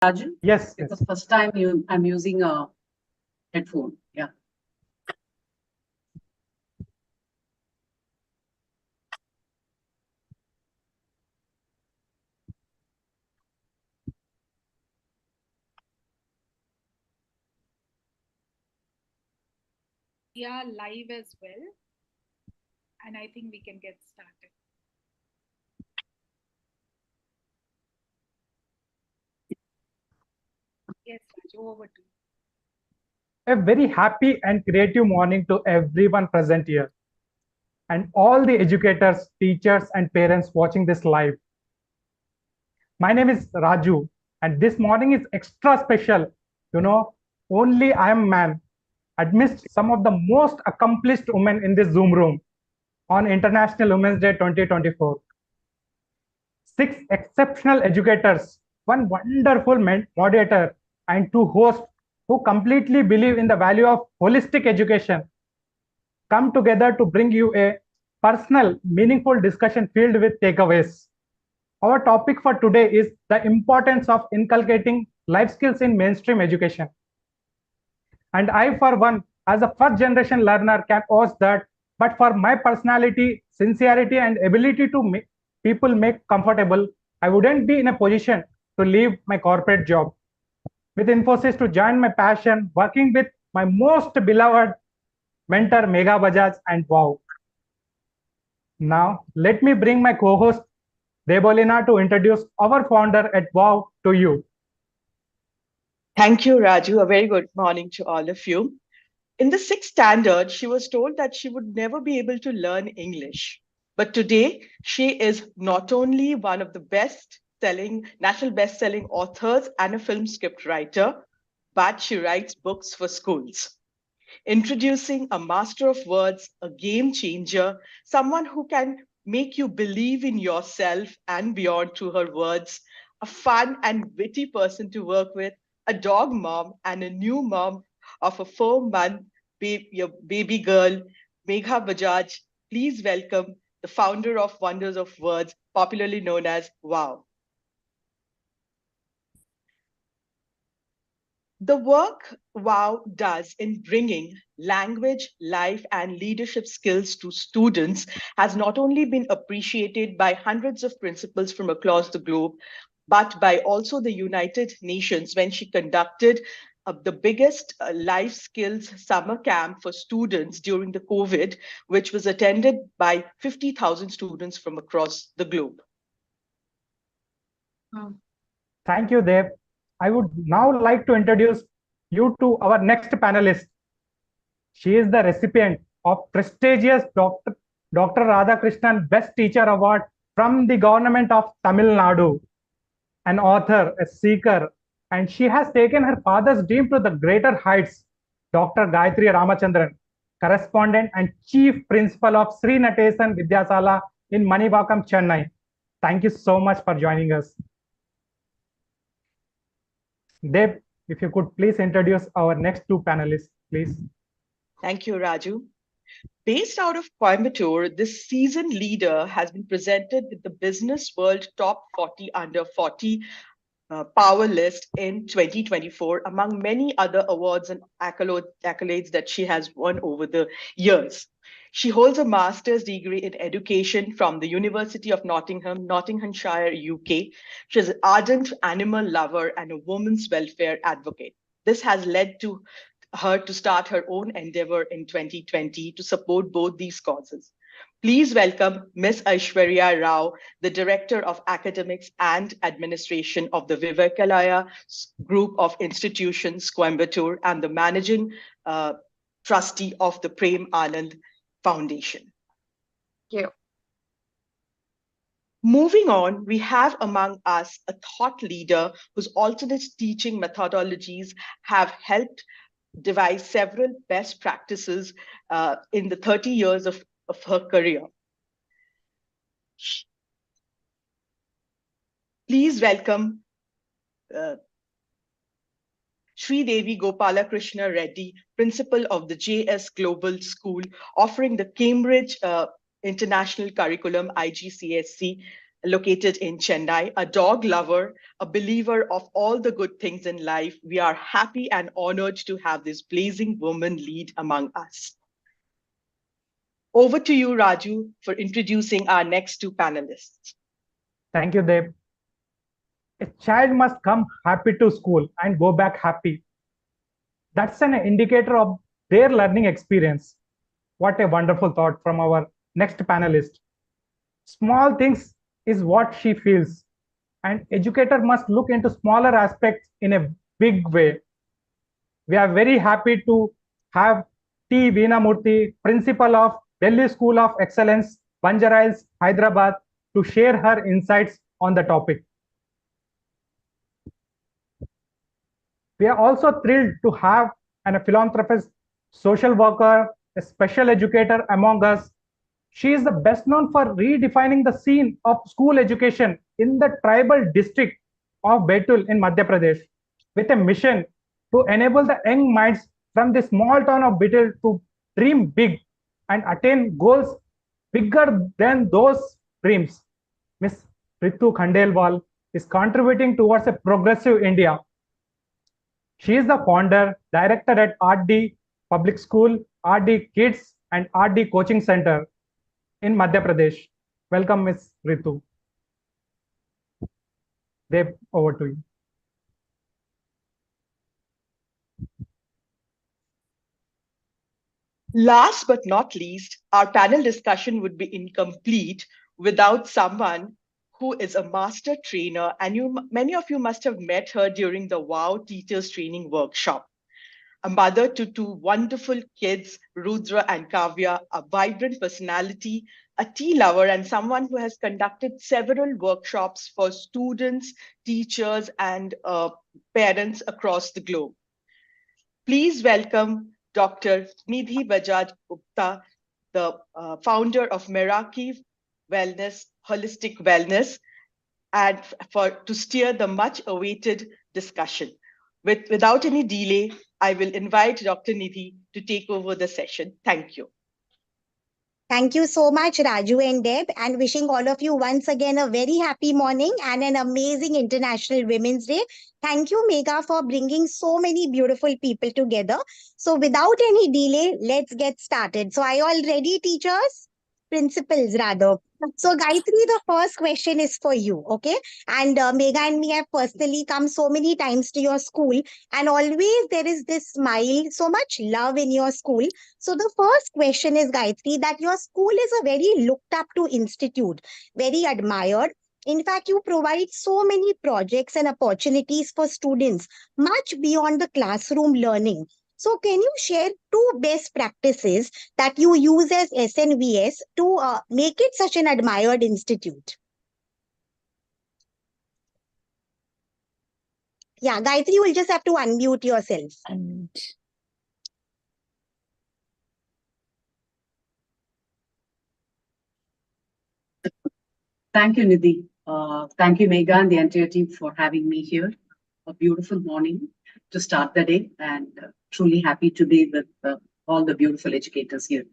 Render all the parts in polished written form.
Raju? Yes, It's yes. the first time I'm using a headphone. Yeah. We are live as well, and I think we can get started. Yes, Raju, over to you. A very happy and creative morning to everyone present here and all the educators, teachers, and parents watching this live. My name is Raju, and this morning is extra special. You know, only I am man amidst some of the most accomplished women in this Zoom room on International Women's Day 2024. 6 exceptional educators, one wonderful moderator, and 2 hosts who completely believe in the value of holistic education come together to bring you a personal, meaningful discussion filled with takeaways. Our topic for today is the importance of inculcating life skills in mainstream education. And I, for one, as a first generation learner, can host that. But for my personality, sincerity, and ability to make people make comfortable, I wouldn't be in a position to leave my corporate job. With Infosys to join my passion, working with my most beloved mentor, Megha Bajaj and WoW. Now, let me bring my co-host, Debolina, to introduce our founder at WoW to you. Thank you, Raju. A very good morning to all of you. In the sixth standard, she was told that she would never be able to learn English. But today, she is not only one of the national best-selling authors and a film script writer, but she writes books for schools. Introducing a master of words, a game changer, someone who can make you believe in yourself and beyond through her words, a fun and witty person to work with, a dog mom and a new mom of a 4-month baby girl, Megha Bajaj. Please welcome the founder of Wonders of Words, popularly known as WoW. The work WoW does in bringing language, life, and leadership skills to students has not only been appreciated by hundreds of principals from across the globe, but by also the United Nations when she conducted the biggest life skills summer camp for students during the COVID, which was attended by 50,000 students from across the globe. Thank you, Dev. I would now like to introduce you to our next panelist. She is the recipient of prestigious Dr. Radhakrishnan Best Teacher Award from the government of Tamil Nadu, an author, a seeker, and she has taken her father's dream to the greater heights. Dr. Gayatri Ramachandran, correspondent and chief principal of Sri Natesan Vidyasala in Manivakam, Chennai. Thank you so much for joining us. Deb, if you could please introduce our next 2 panelists, please. Thank you, Raju. Based out of Coimbatore, this seasoned leader has been presented with the Business World Top 40 Under 40 Power List in 2024, among many other awards and accolades that she has won over the years. She holds a master's degree in education from the University of Nottingham, Nottinghamshire, UK. She is an ardent animal lover and a women's welfare advocate. This has led to her to start her own endeavor in 2020 to support both these causes. Please welcome Ms. Aishwarya Rao, the Director of Academics and Administration of the Vivekalaya Group of Institutions, Coimbatore, and the Managing Trustee of the Prem Anand Foundation. Thank you. Moving on, we have among us a thought leader whose alternate teaching methodologies have helped devise several best practices in the 30 years of her career. Please welcome Sri Devi Gopalakrishna Reddy, principal of the JS Global School, offering the Cambridge International Curriculum, IGCSE, located in Chennai, a dog lover, a believer of all the good things in life. We are happy and honored to have this blazing woman lead among us. Over to you, Raju, for introducing our next two panelists. Thank you, Deb. A child must come happy to school and go back happy. That's an indicator of their learning experience. What a wonderful thought from our next panelist. Small things is what she feels. And educator must look into smaller aspects in a big way. We are very happy to have T. Veenamurthy, principal of Delhi School of Excellence, Banjarais, Hyderabad, to share her insights on the topic. We are also thrilled to have a philanthropist, social worker, a special educator among us. She is the best known for redefining the scene of school education in the tribal district of Betul in Madhya Pradesh, with a mission to enable the young minds from the small town of Betul to dream big and attain goals bigger than those dreams. Ms. Ritu Khandelwal is contributing towards a progressive India. She is the founder, director at RD Public School, RD Kids, and RD Coaching Center in Madhya Pradesh. Welcome, Ms. Ritu. Deb, over to you. Last but not least, our panel discussion would be incomplete without someone who is a master trainer, and many of you must have met her during the WoW Teachers Training Workshop. A mother to two wonderful kids, Rudra and Kavya, a vibrant personality, a tea lover, and someone who has conducted several workshops for students, teachers, and parents across the globe. Please welcome Dr. Nidhi Bajaj Gupta, the founder of Meraki Wellness, Holistic Wellness, and to steer the much-awaited discussion. Without any delay, I will invite Dr. Nidhi to take over the session. Thank you. Thank you so much, Raju and Deb, and wishing all of you once again a very happy morning and an amazing International Women's Day. Thank you, Megha, for bringing so many beautiful people together. So without any delay, let's get started. So are you all ready, teachers? Principals, rather. So Gayatri, the first question is for you, okay? And Megha and me have personally come so many times to your school, and always there is this smile, so much love in your school. So the first question is, Gayatri, that your school is a very looked up to institute, very admired. In fact, you provide so many projects and opportunities for students, much beyond the classroom learning. So can you share two best practices that you use as SNVS to make it such an admired institute? Yeah, Gayatri, you will just have to unmute yourself. Thank you, Nidhi. Thank you, Megha, and the entire team for having me here. A beautiful morning to start the day, and truly happy to be with all the beautiful educators here.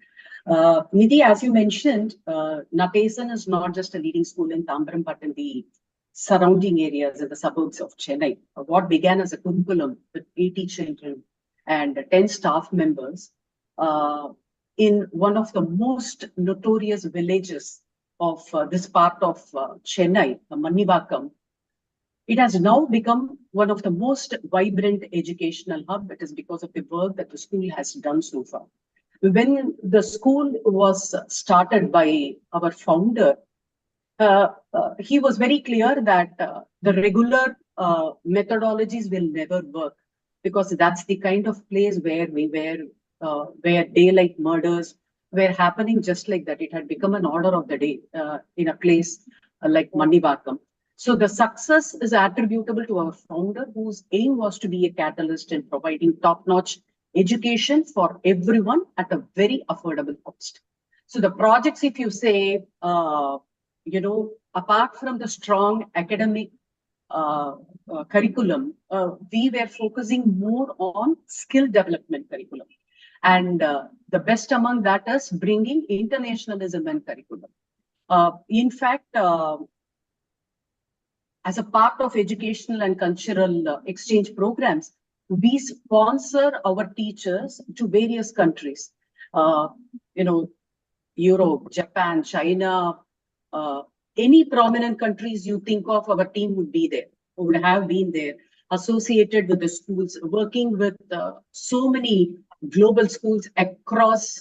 Nidhi, as you mentioned, Natesan is not just a leading school in Tambaram, but in the surrounding areas in the suburbs of Chennai. What began as a curriculum with 80 children and 10 staff members in one of the most notorious villages of this part of Chennai, Mannivakam, it has now become one of the most vibrant educational hub. It is because of the work that the school has done so far. When the school was started by our founder, he was very clear that the regular methodologies will never work, because that's the kind of place where we were, where daylight murders were happening just like that. It had become an order of the day in a place like Mannivakam. So the success is attributable to our founder, whose aim was to be a catalyst in providing top-notch education for everyone at a very affordable cost. So the projects, if you say, apart from the strong academic curriculum, we were focusing more on skill development curriculum. And the best among that is bringing internationalism and curriculum. In fact, as a part of educational and cultural exchange programs, we sponsor our teachers to various countries. Uh, you know, Europe, Japan, China, uh, any prominent countries you think of, our team would be there, would have been there, associated with the schools, working with so many global schools across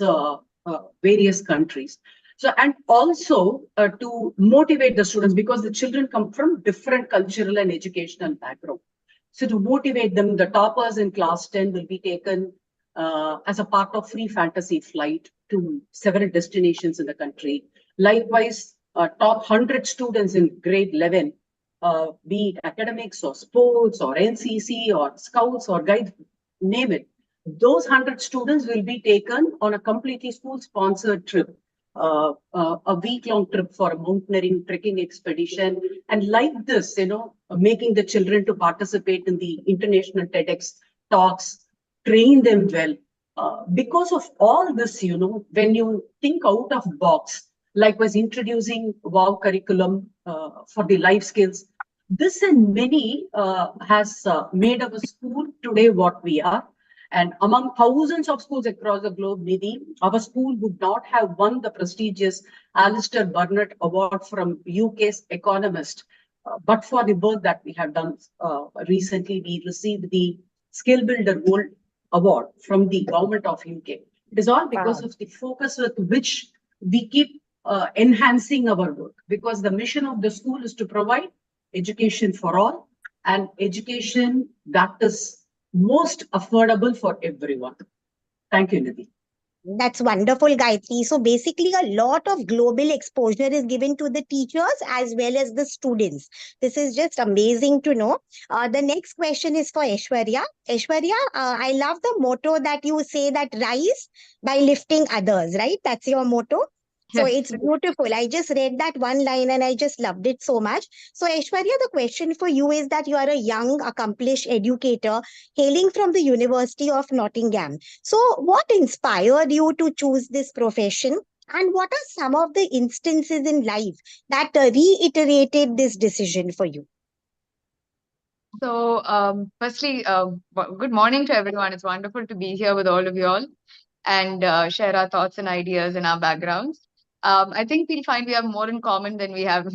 various countries. So, and also to motivate the students, because the children come from different cultural and educational background. So to motivate them, the toppers in class 10 will be taken as a part of free fantasy flight to several destinations in the country. Likewise, top 100 students in grade 11, be it academics or sports or NCC or scouts or guides, name it. Those 100 students will be taken on a completely school-sponsored trip, a week-long trip for a mountaineering trekking expedition. And like this, making the children to participate in the international TEDx talks, train them well. Because of all this, when you think out of box, likewise introducing WoW curriculum for the life skills, this and many has made our school today what we are. And among thousands of schools across the globe, Nidhi, our school would not have won the prestigious Alistair Burnett Award from UK's Economist, but for the work that we have done recently. We received the Skill Builder Gold Award from the government of UK. It is all because of the focus with which we keep enhancing our work, because the mission of the school is to provide education for all, and education that is most affordable for everyone. Thank you, Nidhi. That's wonderful, Gayatri. So basically, a lot of global exposure is given to the teachers as well as the students. This is just amazing to know. The next question is for Aishwarya. Aishwarya, I love the motto that you say, that rise by lifting others, right? That's your motto. So Yes. it's beautiful. I just read that one line and I just loved it so much. So Aishwarya, the question for you is that you are a young, accomplished educator hailing from the University of Nottingham. So, what inspired you to choose this profession? And what are some of the instances in life that reiterated this decision for you? So, firstly, good morning to everyone. It's wonderful to be here with all of you all and share our thoughts and ideas and our backgrounds. I think we'll find we have more in common than we have,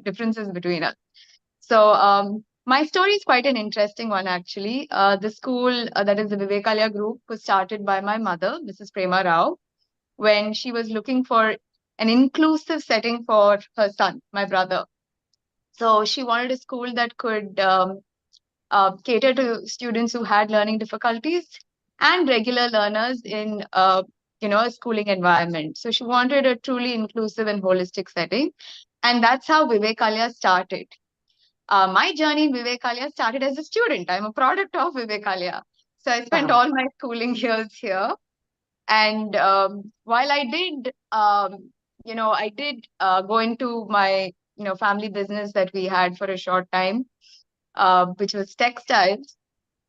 differences between us. So, my story is quite an interesting one, actually. The school, that is the Vivekalaya group, was started by my mother, Mrs. Prema Rao, when she was looking for an inclusive setting for her son, my brother. So she wanted a school that could cater to students who had learning difficulties and regular learners in a schooling environment. So she wanted a truly inclusive and holistic setting, and that's how Vivekalaya started. My journey in Vivekalaya started as a student. I'm a product of Vivekalaya. So I spent all my schooling years here. And while I did, go into my, family business that we had for a short time, which was textiles,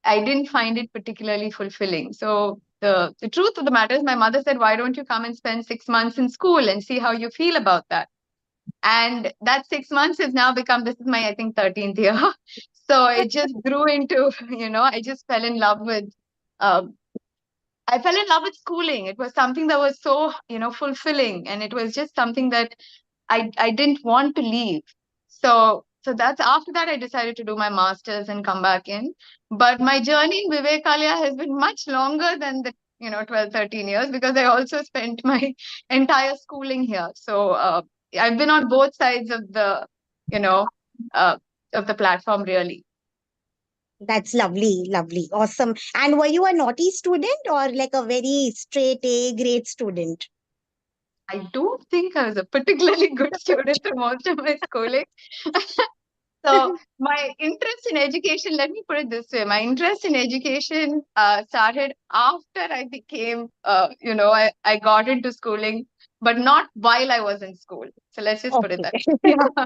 I didn't find it particularly fulfilling. So the truth of the matter is, my mother said, why don't you come and spend 6 months in school and see how you feel about that? And that 6 months has now become, this is my, I think, 13th year. So it just grew into, I just fell in love with, I fell in love with schooling. It was something that was so, fulfilling. And it was just something that I didn't want to leave. So that's after that I decided to do my master's and come back in. But my journey in Vivekalaya has been much longer than the 12, 13 years, because I also spent my entire schooling here. So I've been on both sides of the, of the platform, really. That's lovely, lovely, awesome. And were you a naughty student or like a very straight A grade student? I don't think I was a particularly good student through most of my schooling. So my interest in education, let me put it this way, my interest in education started after I became, I got into schooling, but not while I was in school. So let's just put it that way. Yeah.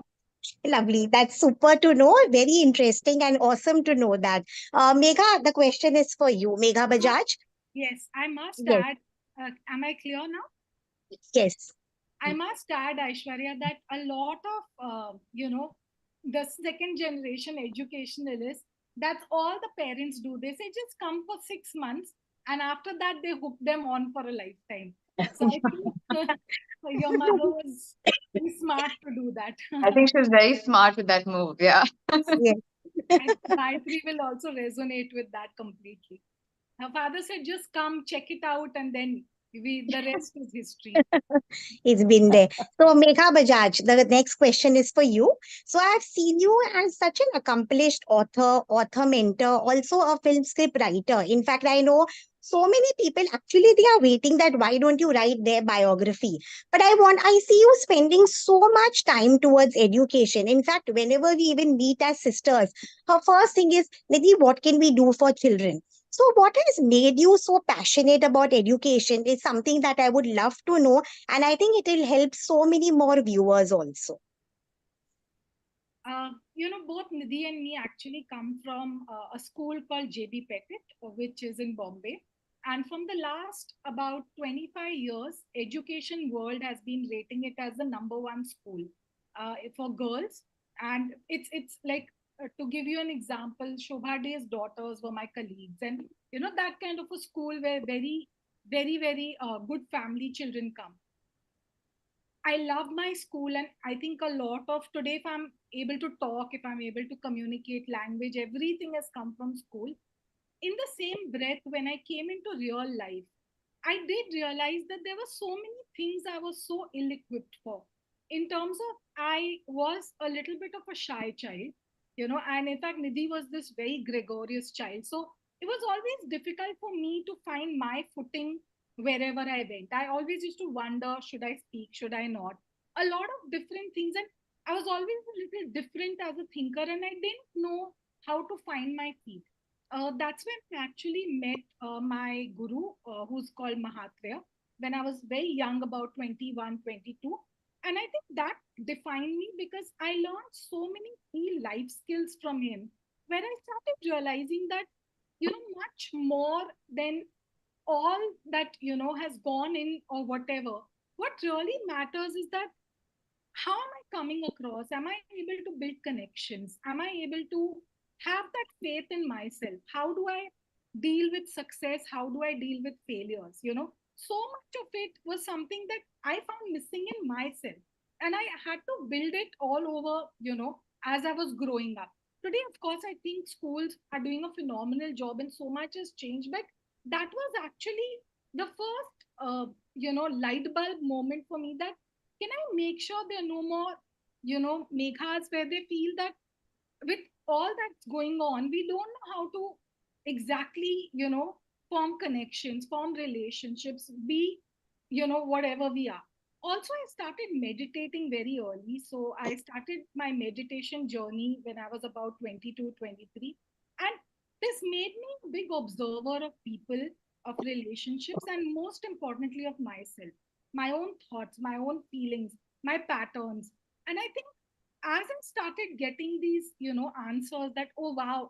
Lovely. That's super to know. Very interesting and awesome to know that. Megha, the question is for you. Megha Bajaj? Yes, I must Yes. add, am I clear now? Yes. I must add, Aishwarya, that a lot of, the second generation educationalists, that's all the parents do. They say just come for 6 months, and after that they hook them on for a lifetime. So I think your mother was very smart to do that. I think she was very smart with that move. Yeah. Yes. And Gayatri will also resonate with that completely. Her father said, just come, check it out, and then the rest is history. It's been there. So, Megha Bajaj, the next question is for you. So, I've seen you as such an accomplished author mentor, also a film script writer. In fact, I know so many people actually they are waiting that why don't you write their biography? But I see you spending so much time towards education. In fact, whenever we even meet as sisters, her first thing is, Nidhi, what can we do for children? So, what has made you so passionate about education is something that I would love to know, and I think it will help so many more viewers also. Both Nidhi and me actually come from a school called JB Pettit, which is in Bombay. And from the last about 25 years, Education World has been rating it as the number one school for girls. And it's like, to give you an example, Shobha De's daughters were my colleagues. And, that kind of a school where very, very, very good family children come. I love my school, and I think a lot of today, if I'm able to talk, if I'm able to communicate language, everything has come from school. In the same breath, when I came into real life, I did realize that there were so many things I was so ill equipped for. In terms of, I was a little bit of a shy child, and in fact, Nidhi was this very gregarious child. So it was always difficult for me to find my footing wherever I went. I always used to wonder, should I speak, should I not? A lot of different things. And I was always a little different as a thinker, and I didn't know how to find my feet. That's when I actually met my guru, who's called Mahathir, when I was very young, about 21, 22. And I think that defined me because I learned so many key life skills from him, where I started realizing that, much more than all that, has gone in or whatever. What really matters is that how am I coming across? Am I able to build connections? Am I able to have that faith in myself? How do I deal with success? How do I deal with failures? So much of it was something that I found missing in myself. And I had to build it all over, as I was growing up. Today, of course, I think schools are doing a phenomenal job and so much has changed. But that was actually the first, light bulb moment for me, that can I make sure there are no more, meghas where they feel that with all that's going on, we don't know how to exactly, form connections, form relationships, be, whatever we are. Also, I started meditating very early. So I started my meditation journey when I was about 22, 23. And this made me a big observer of people, of relationships, and most importantly, of myself, my own thoughts, my own feelings, my patterns. And I think as I started getting these, answers that, oh wow,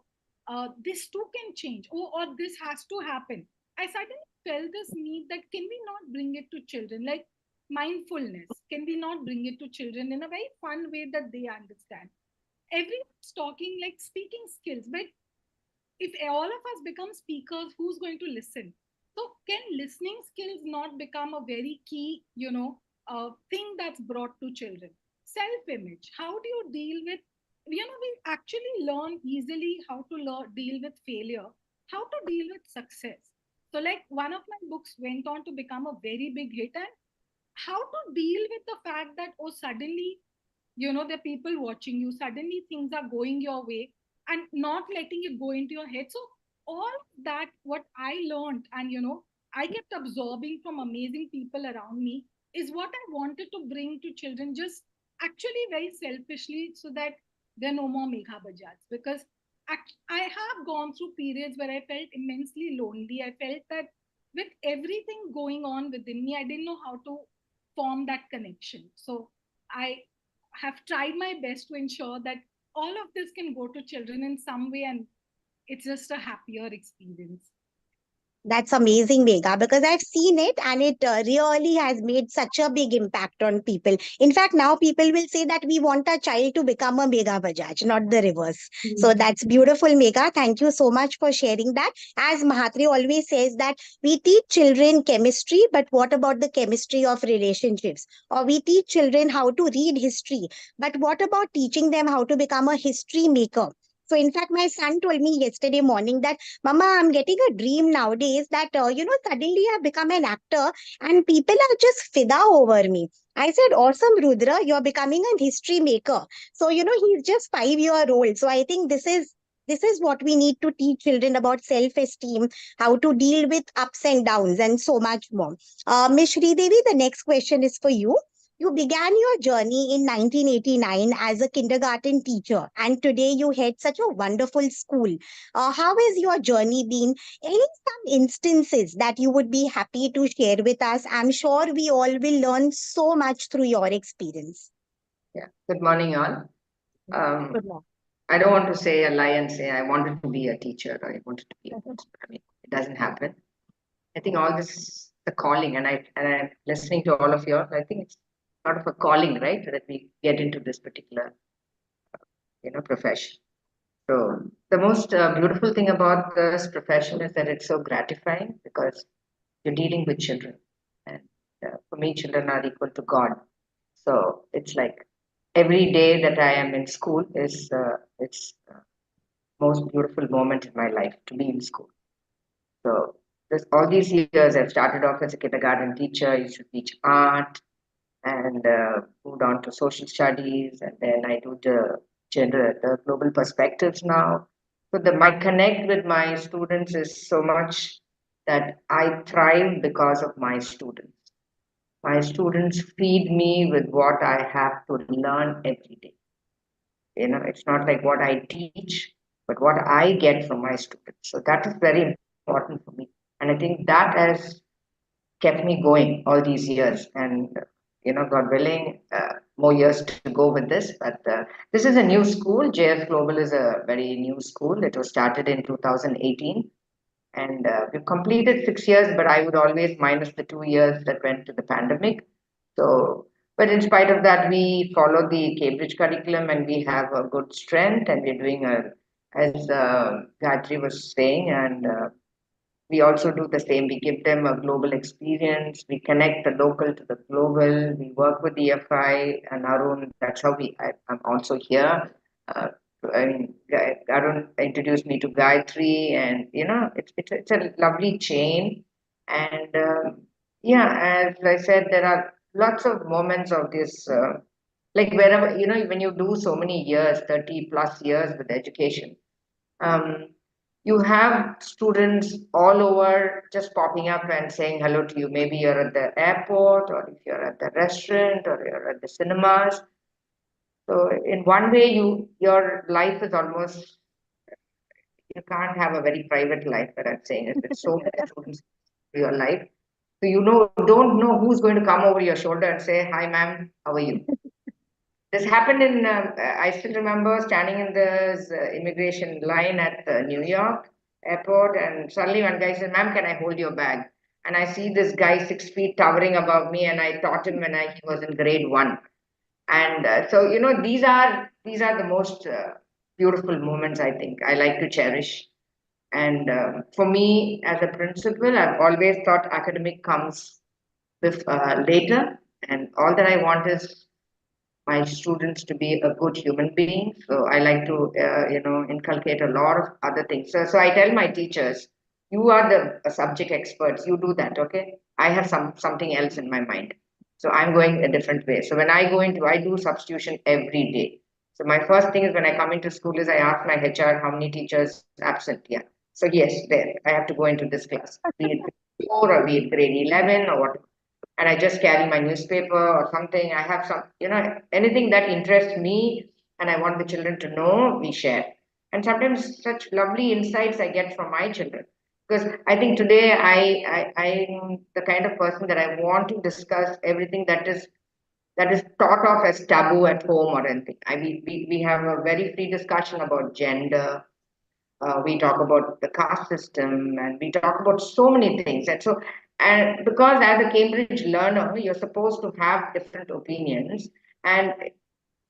this too can change, or this has to happen, I suddenly felt this need that can we not bring it to children, like mindfulness? Can we not bring it to children in a very fun way that they understand? Everyone's talking like speaking skills, but if all of us become speakers, who's going to listen? So can listening skills not become a very key, thing that's brought to children? Self-image. How do you deal with, we actually learn easily how to deal with failure, how to deal with success. So like one of my books went on to become a very big hit, and how to deal with the fact that, oh, suddenly, there are people watching you, suddenly things are going your way, and not letting it go into your head. So all that, what I learned, and I kept absorbing from amazing people around me, is what I wanted to bring to children, just actually very selfishly, so that there are no more Megha Bajaj. Because I have gone through periods where I felt immensely lonely. I felt that with everything going on within me, I didn't know how to form that connection. So I have tried my best to ensure that all of this can go to children in some way, and it's just a happier experience. That's amazing, Megha, because I've seen it and it really has made such a big impact on people. In fact, now people will say that we want our child to become a Megha Bajaj, not the reverse. So that's beautiful, Megha. Thank you so much for sharing that. As Mahatri always says that we teach children chemistry, but what about the chemistry of relationships? Or we teach children how to read history, but what about teaching them how to become a history maker? So in fact, my son told me yesterday morning that Mama, I'm getting a dream nowadays that, suddenly I've become an actor and people are just fida over me. I said, awesome, Rudra, you're becoming a history maker. So, he's just 5 year old. So I think this is what we need to teach children about self-esteem, how to deal with ups and downs, and so much more. Ms. Devi, the next question is for you. You began your journey in 1989 as a kindergarten teacher, and today you head such a wonderful school. How has your journey been? Any some instances that you would be happy to share with us? I'm sure we all will learn so much through your experience. Yeah. Good morning, all. Good luck. I don't want to say a lie and say I wanted to be a teacher or I wanted to be a principal. I mean, it doesn't happen. I think all this the calling, and I'm listening to all of you. I think it's sort of a calling, right, that we get into this particular profession. So the most beautiful thing about this profession is that it's so gratifying because you're dealing with children, and for me, children are equal to God. So it's like every day that I am in school is it's most beautiful moment in my life to be in school. So this all these years I've started off as a kindergarten teacher. Used to teach art and moved on to social studies, and then I do the global perspectives now. So my connect with my students is so much that I thrive because of my students. My students feed me with what I have to learn every day. It's not like what I teach, but what I get from my students. So that is very important for me. And I think that has kept me going all these years. And, God willing, more years to go with this. But this is a new school. JF Global is a very new school. It was started in 2018. And we've completed 6 years, but I would always minus the 2 years that went to the pandemic. So, but in spite of that, we follow the Cambridge curriculum and we have a good strength, and we're doing as Gayatri was saying, and we also do the same. We give them a global experience. We connect the local to the global. We work with the FI and Arun. That's how I'm also here. Uh, Arun introduced me to Gayatri, and it's a lovely chain. And yeah, as I said, there are lots of moments of this. Like wherever, when you do so many years, 30 plus years with education, um, you have students all over just popping up and saying hello to you. Maybe you're at the airport, or if you're at the restaurant, or you're at the cinemas. So in one way, your life is almost, you can't have a very private life. That I'm saying is with so many students in your life. So don't know who's going to come over your shoulder and say, "Hi, ma'am, how are you?" This happened in, I still remember standing in this immigration line at New York airport, and suddenly one guy said, "Ma'am, can I hold your bag?" And I see this guy 6 feet towering above me, and I taught him when he was in grade one. And so, these are the most beautiful moments, I think. I like to cherish. And for me, as a principal, I've always thought academic comes later, and all that I want is my students to be a good human being. So I like to, inculcate a lot of other things. So I tell my teachers, you are the subject experts. You do that, okay? I have something else in my mind. So I'm going a different way. So when I do substitution every day. So my first thing is when I come into school is I ask my HR how many teachers absent. Yeah. So yes, there I have to go into this class, be it grade 4 or be it grade 11 or what, and I just carry my newspaper or something. I have some, anything that interests me and I want the children to know, we share. And sometimes such lovely insights I get from my children. Because I think today I'm the kind of person that I want to discuss everything that is thought of as taboo at home or anything. We have a very free discussion about gender, We talk about the caste system, and we talk about so many things. And because as a Cambridge learner, you're supposed to have different opinions, and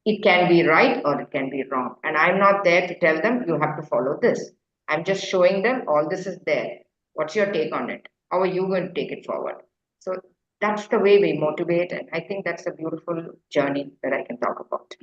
it can be right or it can be wrong. And I'm not there to tell them you have to follow this. I'm just showing them all this is there. What's your take on it? How are you going to take it forward? So that's the way we motivate. And I think that's a beautiful journey that I can talk about.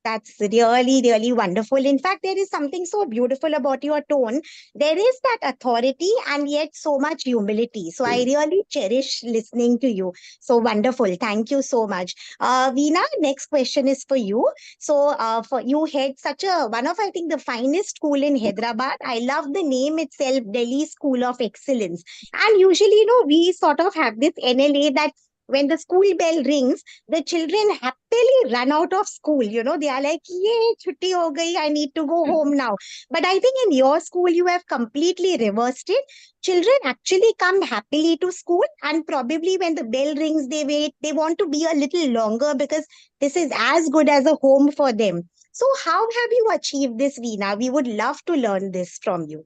That's really, really wonderful. In fact, there is something so beautiful about your tone. There is that authority and yet so much humility. So I really cherish listening to you. So wonderful. Thank you so much. Veena, next question is for you. So for you head such a one of I think the finest school in Hyderabad. I love the name itself, Delhi School of Excellence. And usually, we sort of have this NLA that when the school bell rings, the children happily run out of school. They are like, yay, chutti ho gayi, I need to go home now. But I think in your school, you have completely reversed it. Children actually come happily to school, and probably when the bell rings, they wait, they want to be a little longer because this is as good as a home for them. So, how have you achieved this, Veena? We would love to learn this from you.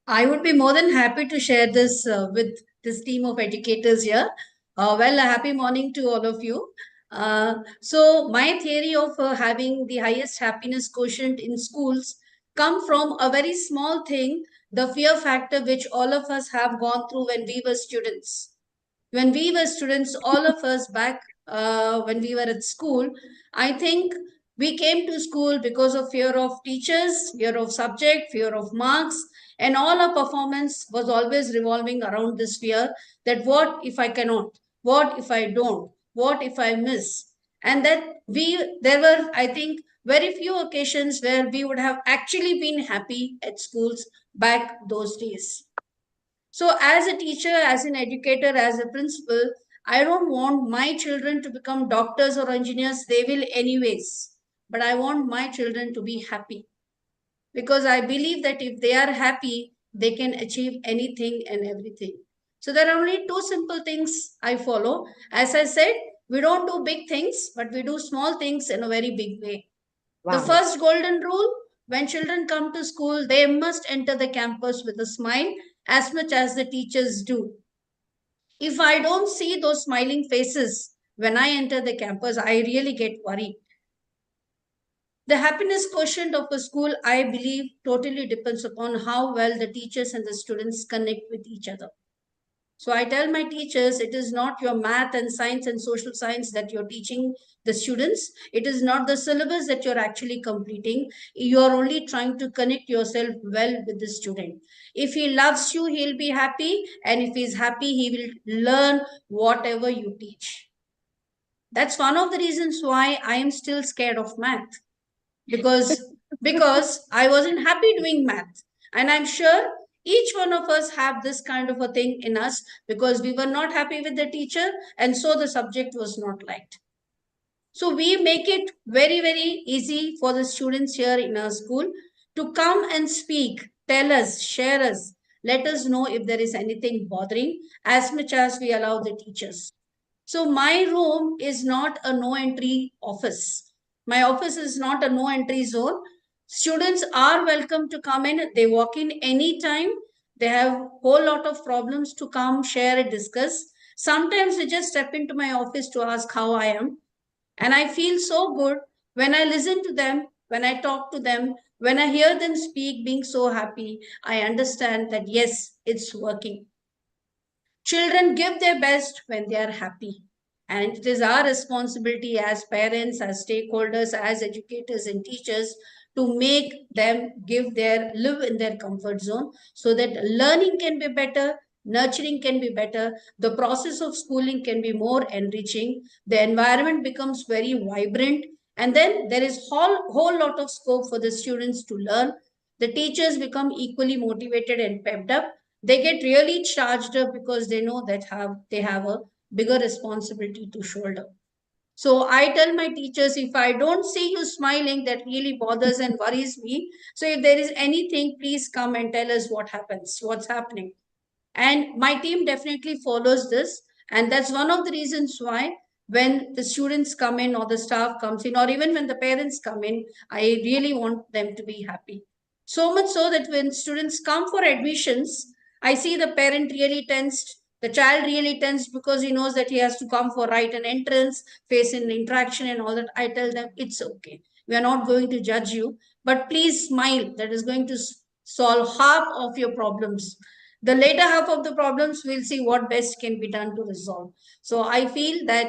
I would be more than happy to share this with this team of educators here. A happy morning to all of you. So my theory of having the highest happiness quotient in schools come from a very small thing, the fear factor which all of us have gone through when we were students. When we were students, all of us back when we were at school, I think we came to school because of fear of teachers, fear of subject, fear of marks, and all our performance was always revolving around this fear that what if I cannot? What if I don't? What if I miss? And that there were, I think, very few occasions where we would have actually been happy at schools back those days. So, as a teacher, as an educator, as a principal, I don't want my children to become doctors or engineers. They will, anyways. But I want my children to be happy because I believe that if they are happy, they can achieve anything and everything. So, there are only two simple things I follow. As I said, we don't do big things, but we do small things in a very big way. The Wow. first golden rule, when children come to school, they must enter the campus with a smile as much as the teachers do. If I don't see those smiling faces when I enter the campus, I really get worried. The happiness quotient of a school, I believe, totally depends upon how well the teachers and the students connect with each other. So I tell my teachers, it is not your math and science and social science that you're teaching the students. It is not the syllabus that you're actually completing. You're only trying to connect yourself well with the student. If he loves you, he'll be happy. And if he's happy, he will learn whatever you teach. That's one of the reasons why I am still scared of math. Because I wasn't happy doing math. And I'm sure each one of us have this kind of a thing in us because we were not happy with the teacher and so the subject was not liked. So we make it very, very easy for the students here in our school to come and speak, tell us, share us, let us know if there is anything bothering as much as we allow the teachers. So my room is not a no entry office. My office is not a no entry zone. Students are welcome to come in. They walk in anytime. They have a whole lot of problems to come, share, and discuss. Sometimes they just step into my office to ask how I am. And I feel so good when I listen to them, when I talk to them, when I hear them speak, being so happy. I understand that yes, it's working. Children give their best when they are happy. And it is our responsibility as parents, as stakeholders, as educators and teachers to make them live in their comfort zone so that learning can be better, nurturing can be better, the process of schooling can be more enriching, the environment becomes very vibrant, and then there is whole lot of scope for the students to learn. The teachers become equally motivated and pepped up. They get really charged up because they know that they have a bigger responsibility to shoulder. So I tell my teachers, if I don't see you smiling, that really bothers and worries me. So if there is anything, please come and tell us what happens, what's happening. And my team definitely follows this. And that's one of the reasons why when the students come in or the staff comes in, or even when the parents come in, I really want them to be happy. So much so that when students come for admissions, I see the parent really tensed, the child really tensed because he knows that he has to come for write an entrance, face an interaction and all that. I tell them it's okay. We are not going to judge you, but please smile. That is going to solve half of your problems. The later half of the problems, we'll see what best can be done to resolve. So I feel that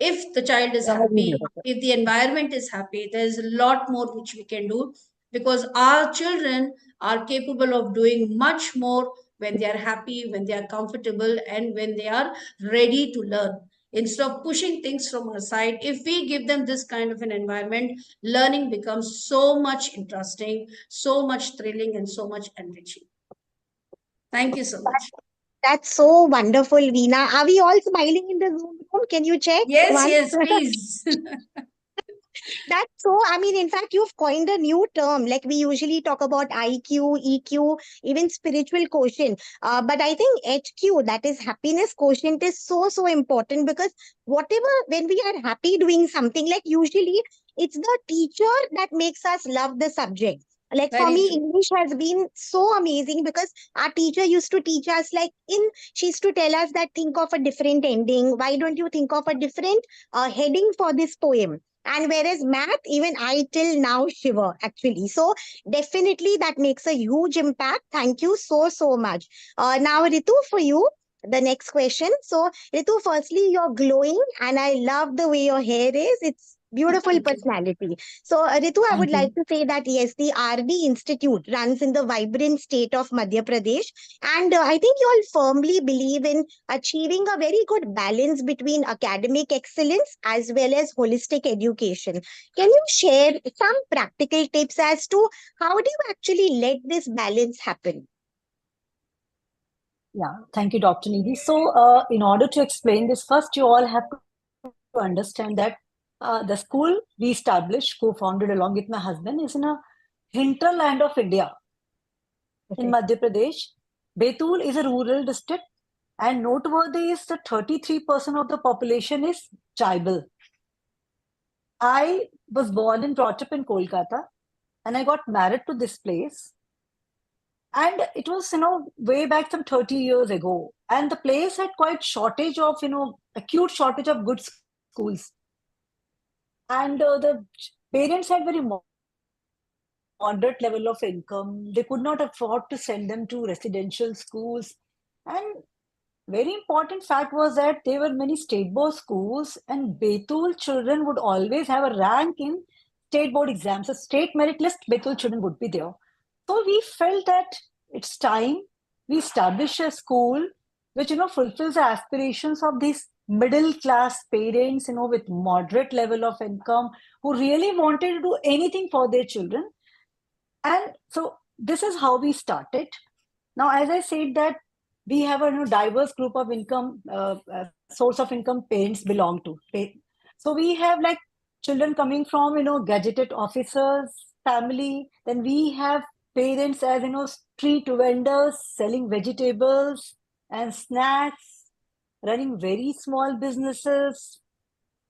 if the child is happy, if the environment is happy, there's a lot more which we can do, because our children are capable of doing much more when they are happy, when they are comfortable, and when they are ready to learn. Instead of pushing things from our side, if we give them this kind of an environment, learning becomes so much interesting, so much thrilling, and so much enriching. Thank you so much. That's so wonderful, Veena. Are we all smiling in the Zoom room? Can you check Yes, once? yes, please. That's so, I mean, in fact, you've coined a new term. Like we usually talk about IQ, EQ, even spiritual quotient. But I think HQ, that is happiness quotient, is so, so important because whatever, when we are happy doing something, like usually it's the teacher that makes us love the subject. Like for Very me, true. English has been so amazing because our teacher used to teach us, like she used to tell us that think of a different ending. Why don't you think of a different heading for this poem? And whereas math, even I till now shiver actually. So definitely that makes a huge impact. Thank you so, so much. Now, Ritu, for you, the next question. So, Ritu, firstly, you're glowing and I love the way your hair is. It's beautiful Thank you. personality. So, Ritu, I would Thank you. like to say that yes, the RD Institute runs in the vibrant state of Madhya Pradesh. And I think you all firmly believe in achieving a very good balance between academic excellence as well as holistic education. Can you share some practical tips as to how do you actually let this balance happen? Yeah, thank you, Dr. Nidhi. So, in order to explain this, first you all have to understand that the school we established, co-founded along with my husband, is in a hinterland of India, in Madhya Pradesh. Betul is a rural district, and noteworthy is that 33% of the population is tribal. I was born and brought up in Kolkata, and I got married to this place. And it was, way back some 30 years ago. And the place had quite shortage of, acute shortage of good schools. And the parents had very moderate level of income. They could not afford to send them to residential schools. And very important fact was that there were many state board schools, and Betul children would always have a rank in state board exams. So state merit list, Betul children would be there. So we felt that it's time we establish a school which fulfills the aspirations of these middle class parents, with moderate level of income, who really wanted to do anything for their children. And so this is how we started. Now, as I said that we have a diverse group of income, source of income parents belong to. So we have like children coming from, gadgeted officers, family. Then we have parents as, street vendors selling vegetables and snacks, running very small businesses.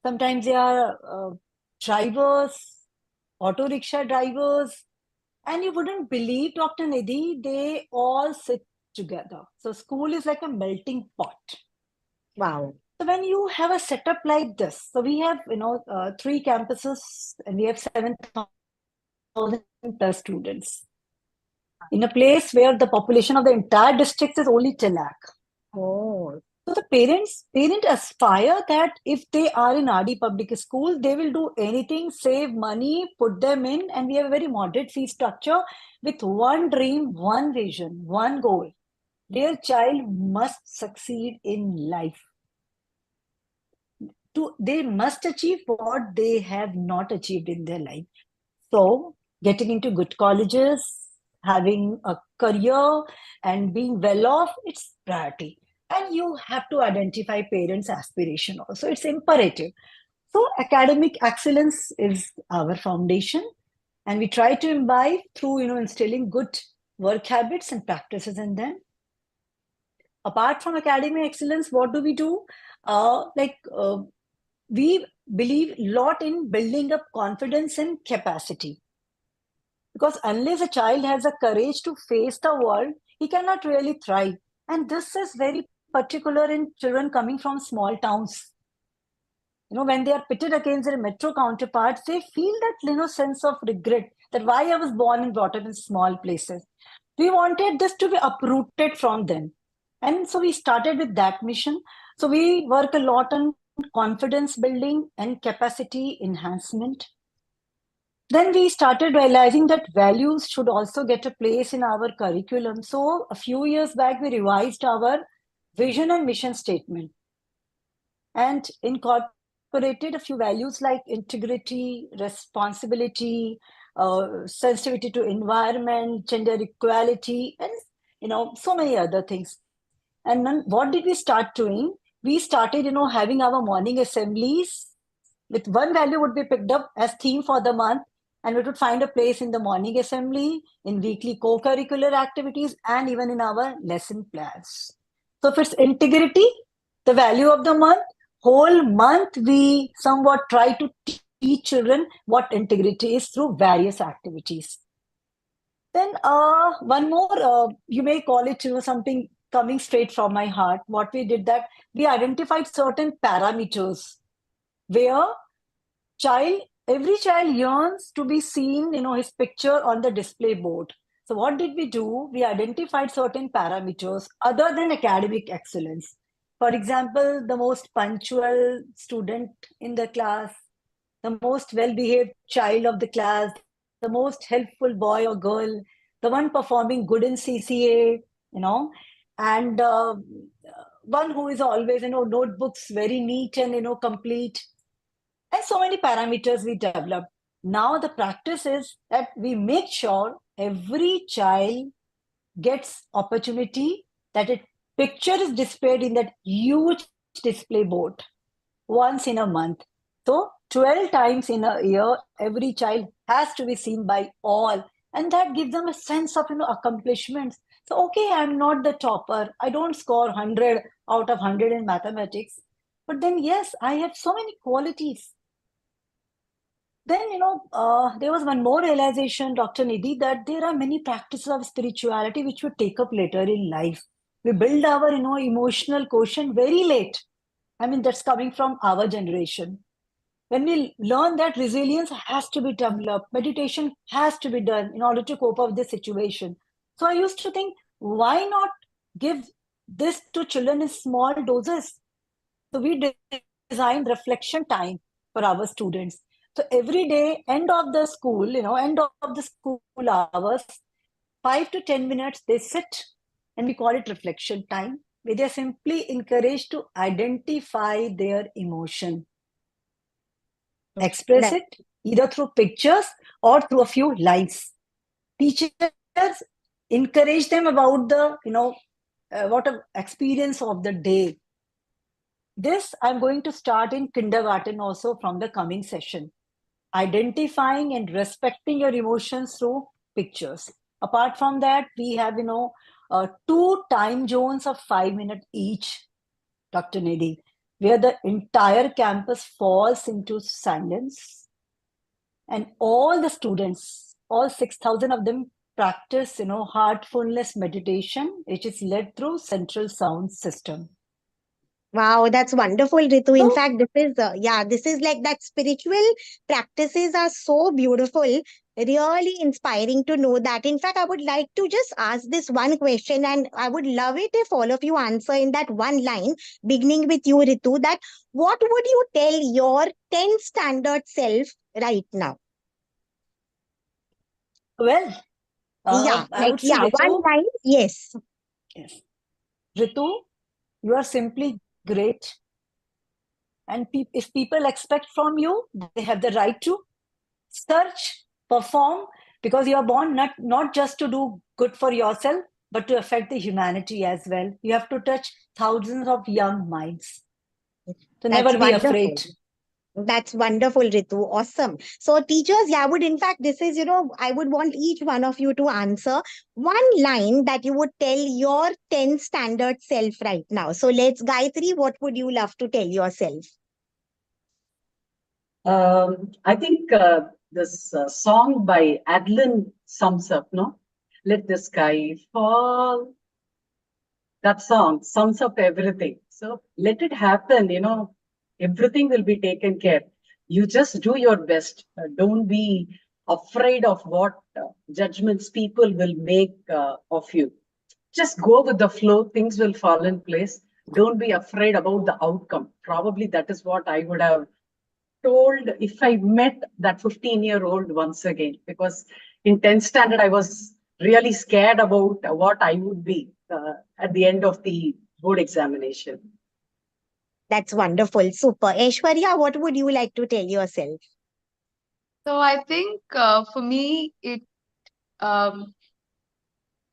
Sometimes they are drivers, auto rickshaw drivers. And you wouldn't believe, Dr. Nidhi, they all sit together. So school is like a melting pot. Wow. So when you have a setup like this, so we have, 3 campuses and we have 7,000 plus students in a place where the population of the entire district is only 10 lakh. Oh. So the parents aspire that if they are in RD public school, they will do anything, save money, put them in, and we have a very moderate fee structure with one dream, one vision, one goal. Their child must succeed in life. They must achieve what they have not achieved in their life. So getting into good colleges, having a career, and being well off, it's priority. And you have to identify parents' aspiration also. It's imperative. So academic excellence is our foundation. And we try to imbibe through, instilling good work habits and practices in them. Apart from academic excellence, what do we do? We believe a lot in building up confidence and capacity. Because unless a child has the courage to face the world, he cannot really thrive. And this is very particular in children coming from small towns. When they are pitted against their metro counterparts, they feel that sense of regret that why I was born and brought up in small places. We wanted this to be uprooted from them. And so we started with that mission. So we work a lot on confidence building and capacity enhancement. Then we started realizing that values should also get a place in our curriculum. So a few years back, we revised our vision and mission statement and incorporated a few values like integrity, responsibility, sensitivity to environment, gender equality, and so many other things. And then what did we start doing? We started, having our morning assemblies with one value would be picked up as theme for the month, and we would find a place in the morning assembly, in weekly co-curricular activities, and even in our lesson plans. So if it's integrity, the value of the month, whole month we somewhat try to teach children what integrity is through various activities. Then one more, you may call it something coming straight from my heart. What we did that we identified certain parameters where every child yearns to be seen, his picture on the display board. So what did we do? We identified certain parameters other than academic excellence. For example, the most punctual student in the class, the most well-behaved child of the class, the most helpful boy or girl, the one performing good in CCA, and one who is always, notebooks very neat and, complete. And so many parameters we developed. Now the practice is that we make sure every child gets opportunity, that a picture is displayed in that huge display board once in a month. So 12 times in a year, every child has to be seen by all. And that gives them a sense of accomplishments. So, okay, I'm not the topper. I don't score 100 out of 100 in mathematics. But then, yes, I have so many qualities. Then, there was one more realization, Dr. Nidhi, that there are many practices of spirituality which we take up later in life. We build our, emotional quotient very late. I mean, that's coming from our generation. When we learn that resilience has to be developed, meditation has to be done in order to cope up with this situation. So I used to think, why not give this to children in small doses? So we designed reflection time for our students. So every day, end of the school hours, 5 to 10 minutes, they sit, and we call it reflection time, where they are simply encouraged to identify their emotion, express it either through pictures or through a few lines. Teachers encourage them about the, what an experience of the day. This I'm going to start in kindergarten also from the coming session. Identifying and respecting your emotions through pictures. Apart from that, we have, 2 time zones of 5 minutes each, Dr. Nidhi, where the entire campus falls into silence. And all the students, all 6,000 of them, practice, heartfulness meditation, which is led through central sound system. Wow, that's wonderful, Ritu. In fact, this is like that spiritual practices are so beautiful, really inspiring to know that. In fact, I would like to just ask this one question, and I would love it if all of you answer in that one line, beginning with you, Ritu, that what would you tell your 10th standard self right now? Well, I would say, Ritu, one line, yes. Yes. Ritu, you are simply great. And if people expect from you, they have the right to search, perform, because you are born not just to do good for yourself, but to affect the humanity as well. You have to touch thousands of young minds. So never be afraid. That's wonderful, Ritu. Awesome. So teachers, I would, in fact, this is, I would want each one of you to answer one line that you would tell your 10th standard self right now. So let's, Gayatri, what would you love to tell yourself? I think this song by Adlin sums up, no? Let the sky fall. That song sums up everything. So let it happen, everything will be taken care. You just do your best. Don't be afraid of what judgments people will make of you. Just go with the flow, things will fall in place. Don't be afraid about the outcome. Probably that is what I would have told if I met that 15-year-old once again, because in 10th standard, I was really scared about what I would be at the end of the board examination. That's wonderful. Super. Aishwarya, what would you like to tell yourself? So I think for me, um,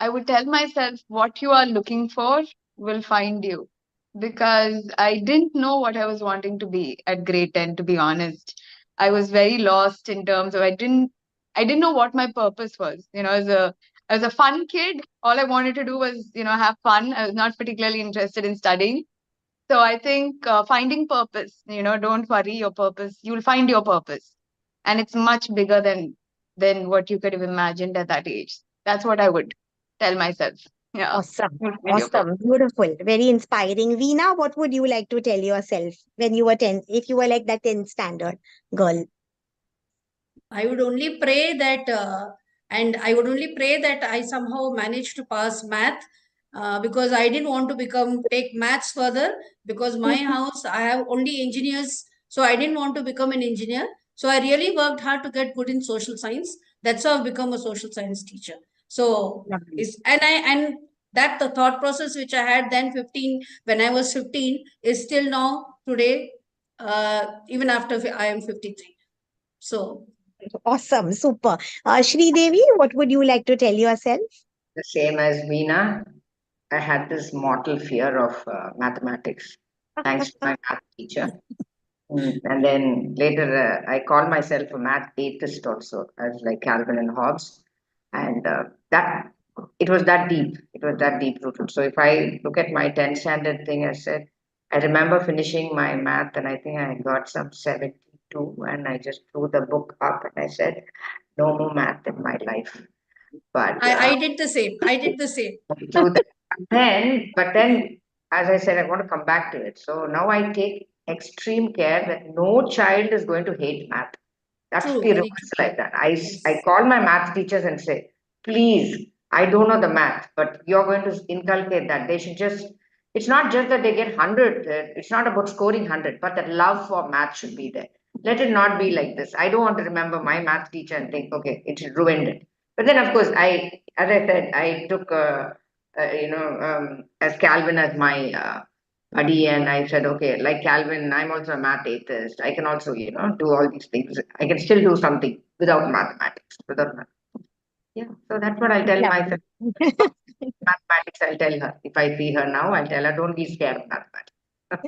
I would tell myself what you are looking for will find you, because I didn't know what I was wanting to be at grade 10, to be honest. I was very lost in terms of I didn't know what my purpose was. As a fun kid, all I wanted to do was, have fun. I was not particularly interested in studying. So I think finding purpose, don't worry your purpose. You'll find your purpose. And it's much bigger than what you could have imagined at that age. That's what I would tell myself. Yeah. Awesome. You'll find your purpose. Awesome. Beautiful. Very inspiring. Veena, what would you like to tell yourself when you were 10, if you were like that 10th standard girl? I would only pray that, I somehow managed to pass math, because I didn't want to take maths further, because my house, I have only engineers. So I didn't want to become an engineer. So I really worked hard to get good in social science. That's how I've become a social science teacher. So Lovely. and that the thought process which I had then when I was 15 is still now today, even after I am 53. So Awesome. Super. Shri Devi, what would you like to tell yourself? The same as Veena, I had this mortal fear of mathematics, thanks to my math teacher. And then later, I called myself a math atheist also, as like Calvin and Hobbes. And that it was that deep. It was that deep rooted. So if I look at my 10th standard thing, I said, I remember finishing my math, and I think I got some 72, and I just threw the book up and I said, no more math in my life. But I did the same. I did the same. so but then, as I said, I want to come back to it. So now I take extreme care that no child is going to hate math. That's True, the very rules true. like that. I Yes. call my math teachers and say, please, I don't know the math, but you're going to inculcate that. They should just, it's not just that they get 100, it's not about scoring 100, but that love for math should be there. Let it not be like this. I don't want to remember my math teacher and think, okay, it ruined it. But then, of course, as I said, I took, as Calvin as my buddy, and I said, okay, like Calvin, I'm also a math atheist. I can also, do all these things. I can still do something without mathematics. Yeah, so that's what I tell myself. Mathematics, I'll tell her. If I see her now, I'll tell her, don't be scared of mathematics. That's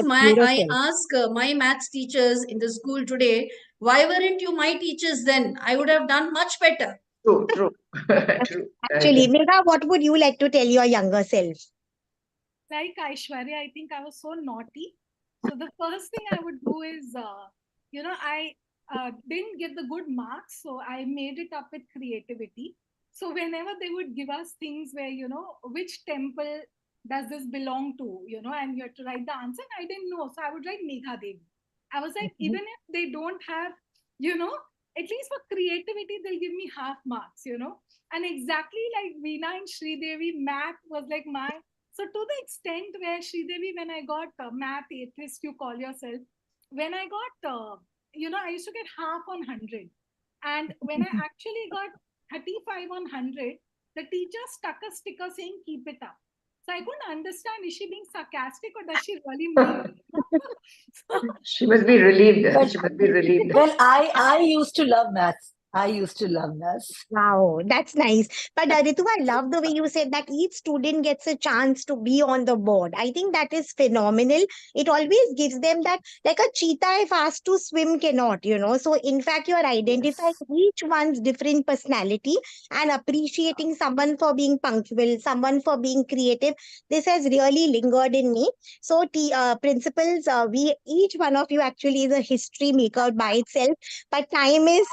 beautiful. I ask my maths teachers in the school today, why weren't you my teachers then? I would have done much better. True, true, true. Actually, Megha, what would you like to tell your younger self? Like Aishwarya, I think I was so naughty. So the first thing I would do is, I didn't get the good marks. So I made it up with creativity. So whenever they would give us things where, which temple does this belong to, and you have to write the answer, I didn't know. So I would write Megha Devi. I was like, even if they don't have, at least for creativity, they'll give me half marks, And exactly like Veena and Shri Devi, math was like my. So to the extent where Shri Devi, when I got math atheist, you call yourself, when I got, I used to get half on 100. And when I actually got 35 on 100, the teacher stuck a sticker saying, keep it up. So I couldn't understand, is she being sarcastic or does she really mean She must be relieved. She must be relieved. Well, I used to love maths. I used to love maths. Wow, that's nice. But Ritu, I love the way you said that each student gets a chance to be on the board. I think that is phenomenal. It always gives them that, like a cheetah, if asked to swim, cannot, So, in fact, you are identifying Yes. each one's different personality and appreciating someone for being punctual, someone for being creative. This has really lingered in me. So, principals, we each one of you actually is a history maker by itself. But time is,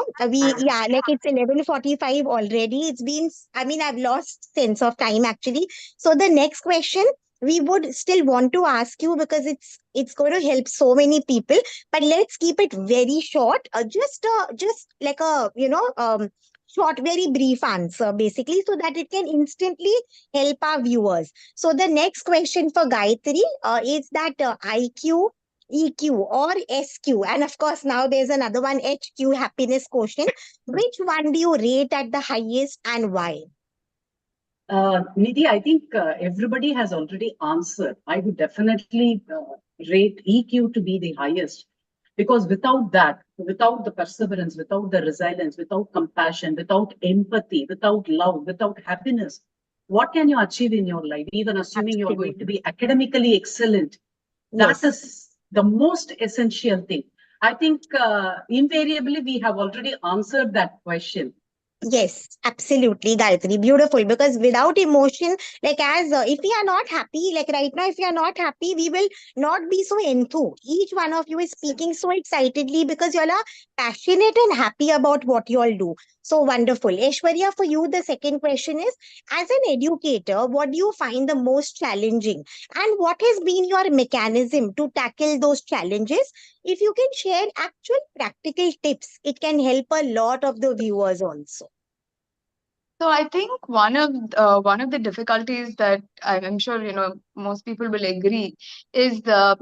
like it's 11:45 already. It's been, I mean, I've lost sense of time actually. So the next question we would still want to ask you, because it's going to help so many people, but let's keep it very short. Just like a, short, very brief answer, basically, so that it can instantly help our viewers. So the next question for Gayatri is that IQ, EQ, or SQ. And of course, now there's another one, HQ, happiness quotient. Which one do you rate at the highest and why? Nidhi, I think everybody has already answered. I would definitely rate EQ to be the highest, because without that, without the perseverance, without the resilience, without compassion, without empathy, without love, without happiness, what can you achieve in your life? Even assuming you're going to Absolutely. be academically excellent, that Yes. is the most essential thing. I think invariably we have already answered that question. Yes, absolutely, Gayatri. Beautiful. Because without emotion, like as if we are not happy, like right now, if we are not happy, we will not be so enthused. Each one of you is speaking so excitedly because you all are passionate and happy about what you all do. So wonderful. Aishwarya, for you, the second question is, as an educator, what do you find the most challenging? And what has been your mechanism to tackle those challenges? If you can share actual practical tips, it can help a lot of the viewers also. So I think one of the difficulties that I'm sure most people will agree is the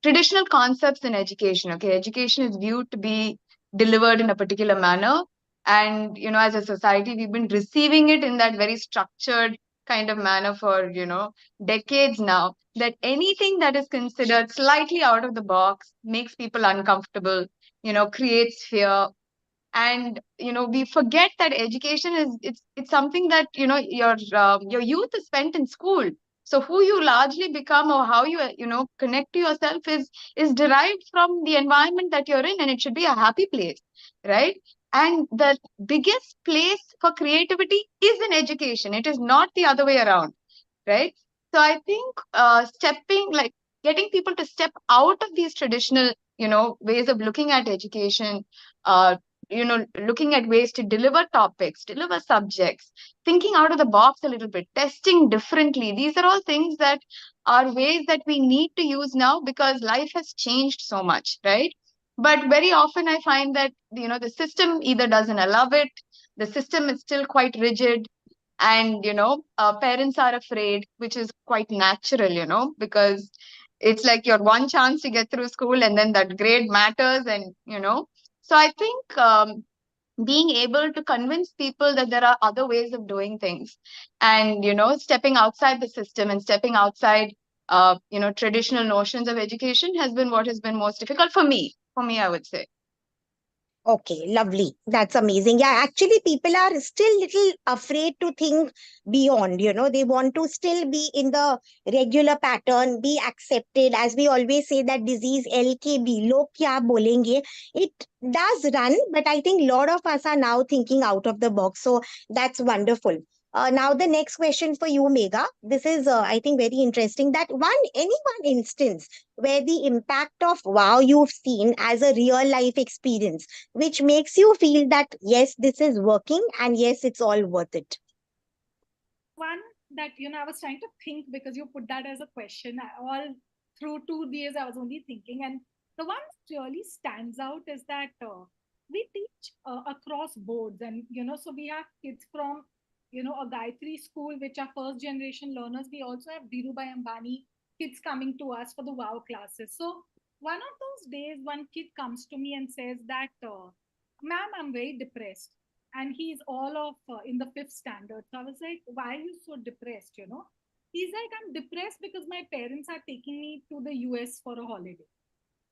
traditional concepts in education. Okay, education is viewed to be delivered in a particular manner, and as a society, we've been receiving it in that very structured kind of manner for decades now. That anything that is considered slightly out of the box makes people uncomfortable, creates fear, and we forget that education is it's something that your youth is spent in school. So who you largely become, or how you connect to yourself, is derived from the environment that you're in, and it should be a happy place, right? And the biggest place for creativity is in education. It is not the other way around, right? So I think getting people to step out of these traditional, ways of looking at education, uh, looking at ways to deliver topics, deliver subjects, thinking out of the box a little bit, testing differently. These are all things that are ways that we need to use now because life has changed so much, right? But very often I find that, the system either doesn't allow it, the system is still quite rigid, and parents are afraid, which is quite natural, because it's like your one chance to get through school, and then that grade matters. And so I think being able to convince people that there are other ways of doing things, and stepping outside the system and stepping outside traditional notions of education has been what has been most difficult for me, I would say. Okay, lovely. That's amazing. Yeah, actually, people are still little afraid to think beyond, they want to still be in the regular pattern, be accepted. As we always say that disease LKB, log kya bolenge, it does run, but I think a lot of us are now thinking out of the box. So that's wonderful. Now the next question for you, Megha. This is, I think, very interesting. That any one instance where the impact of WoW you've seen as a real life experience, which makes you feel that yes, this is working and yes, it's all worth it. One that I was trying to think, because you put that as a question. All through 2 days I was only thinking, and the one that really stands out is that we teach across boards, and so we have kids from a Gayatri school, which are first generation learners. We also have Dhirubhai Ambani kids coming to us for the WoW classes. So one of those days, one kid comes to me and says that, ma'am, I'm very depressed. And he's all of in the fifth standard. So I was like, why are you so depressed? He's like, I'm depressed because my parents are taking me to the US for a holiday.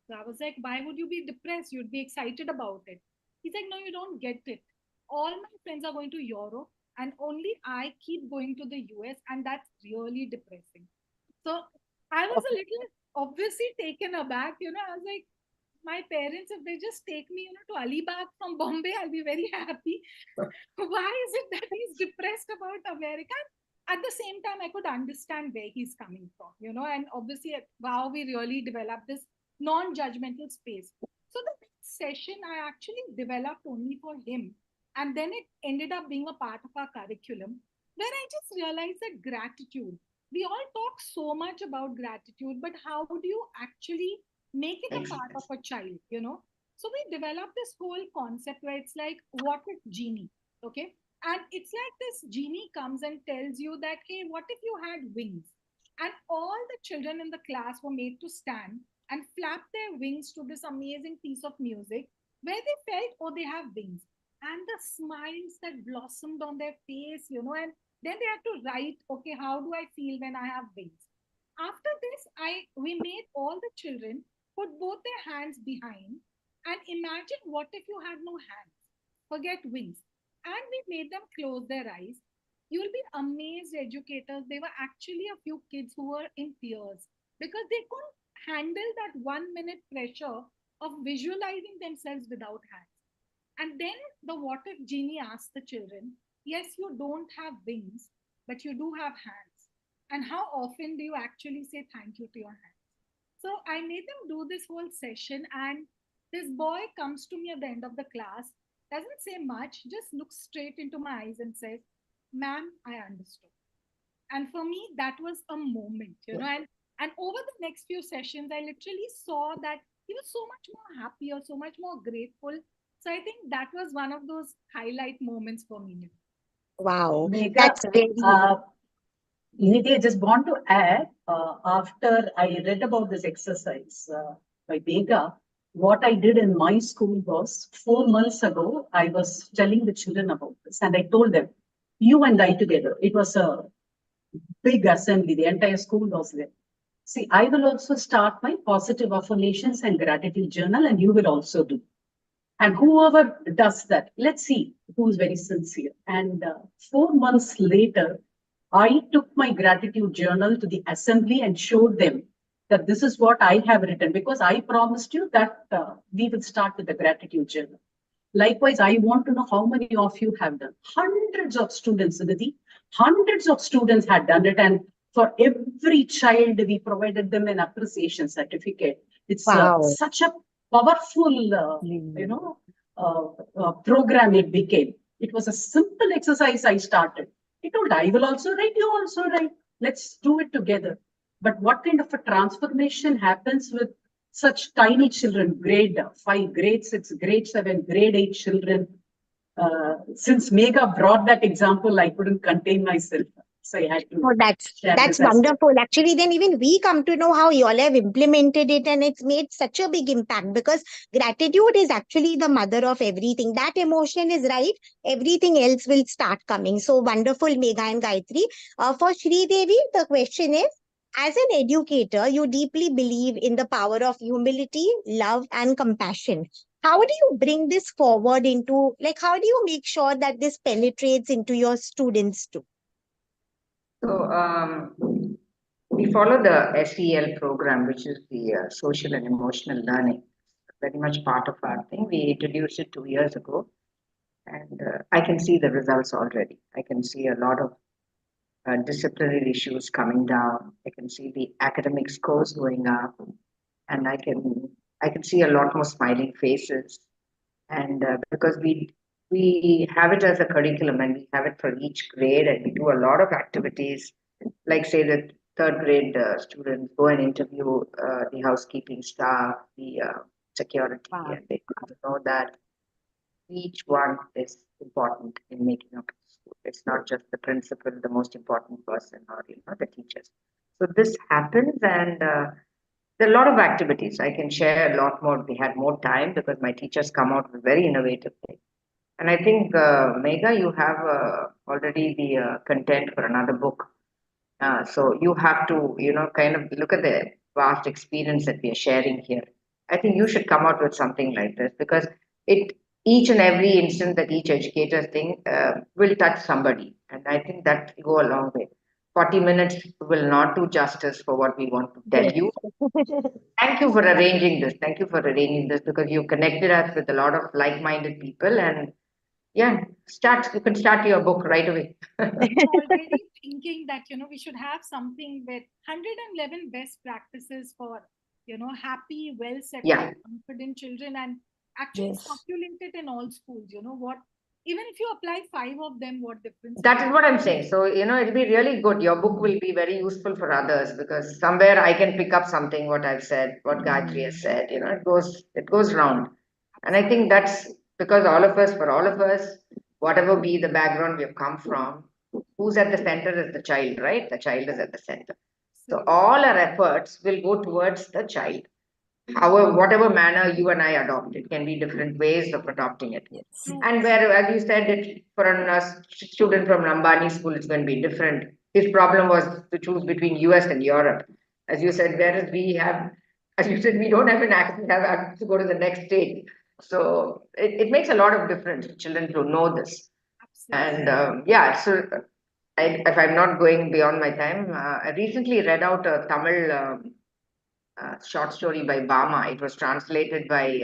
So I was like, why would you be depressed? You'd be excited about it. He's like, no, you don't get it. All my friends are going to Europe and only I keep going to the US, and that's really depressing. So I was a little obviously taken aback. I was like, my parents, if they just take me, to Alibag from Bombay, I'll be very happy. Why is it that he's depressed about America? At the same time, I could understand where he's coming from, and obviously, wow, we really developed this non-judgmental space. So the next session I actually developed only for him. And then it ended up being a part of our curriculum, where I just realized that gratitude, we all talk so much about gratitude, but how do you actually make it a part of a child? So we developed this whole concept where it's like, what if genie? Okay. And it's like this genie comes and tells you that, hey, what if you had wings? And all the children in the class were made to stand and flap their wings to this amazing piece of music where they felt, oh, they have wings. And the smiles that blossomed on their face, and then they had to write, okay, how do I feel when I have wings? After this, we made all the children put both their hands behind and imagine what if you had no hands? Forget wings. And we made them close their eyes. You'll be amazed, educators. There were actually a few kids who were in tears because they couldn't handle that 1 minute pressure of visualizing themselves without hands. And then the what if genie asked the children, yes, you don't have wings, but you do have hands. And how often do you actually say thank you to your hands? So I made them do this whole session, and this boy comes to me at the end of the class, doesn't say much, just looks straight into my eyes and says, ma'am, I understood. And for me, that was a moment, and over the next few sessions, I literally saw that he was so much more happier, so much more grateful. So I think that was one of those highlight moments for me. Wow, Megha, that's very Nidhi, I just want to add, after I read about this exercise by Megha, what I did in my school was 4 months ago, I was telling the children about this and I told them, you and I together, it was a big assembly, the entire school was there. See, I will also start my positive affirmations and gratitude journal, and you will also do. And whoever does that, let's see who's very sincere. And 4 months later, I took my gratitude journal to the assembly and showed them that this is what I have written because I promised you that we will start with the gratitude journal. Likewise, I want to know how many of you have done. Hundreds of students, Nidhi, hundreds of students had done it. And for every child, we provided them an appreciation certificate. It's wow. such a powerful, program it became. It was a simple exercise I started. I told, I will also write, you also write. Let's do it together. But what kind of a transformation happens with such tiny children, grade 5, grade 6, grade 7, grade 8 children? Since Megha brought that example, I couldn't contain myself. So I had to Oh, share that's this as well. wonderful. Actually, then even we come to know how you all have implemented it, and it's made such a big impact because gratitude is actually the mother of everything. That emotion is right, everything else will start coming. So wonderful, Megha and Gayatri. For Sri Devi, the question is, as an educator, you deeply believe in the power of humility, love, and compassion. How do you bring this forward into, like, how do you make sure that this penetrates into your students too? So we follow the SEL program, which is the social and emotional learning. Very much part of our thing. We introduced it 2 years ago, and I can see the results already. I can see a lot of disciplinary issues coming down. I can see the academic scores going up, and I can see a lot more smiling faces. And because we have it as a curriculum and we have it for each grade, and we do a lot of activities, like say the third grade students go and interview the housekeeping staff, the security, Wow. and they come to know that each one is important in making up the school. It's not just the principal, the most important person, or the teachers. So this happens, and there are a lot of activities. I can share a lot more. We had more time because my teachers come out with very innovative things. And I think, Megha, you have already the content for another book. So you have to, kind of look at the vast experience that we are sharing here. I think you should come out with something like this because it each and every instant that each educator thing will touch somebody. And I think that go a long way. 40 minutes will not do justice for what we want to tell Yes. you. Thank you for arranging this. Thank you for arranging this because you connected us with a lot of like-minded people. And yeah, you can start your book right away. Already thinking that, we should have something with 111 best practices for, happy, well settled, Yeah. confident children, and actually Yes. circulate it in all schools. What, even if you apply 5 of them, what difference? That is what I'm saying. So, it'll be really good. Your book will be very useful for others because somewhere I can pick up something what I've said, what Gayatri has said. It goes round. And I think that's because for all of us, whatever be the background we have come from, who's at the center is the child, right? The child is at the center. So all our efforts will go towards the child. However, whatever manner you and I adopt, it can be different ways of adopting it. Yes. And where, as you said, for a student from Lambani school, it's going to be different. His problem was to choose between US and Europe. As you said, whereas as you said, we don't have access to go to the next stage. So it makes a lot of difference for children to know this. And yeah, so if I'm not going beyond my time, I recently read out a Tamil short story by Bama. It was translated by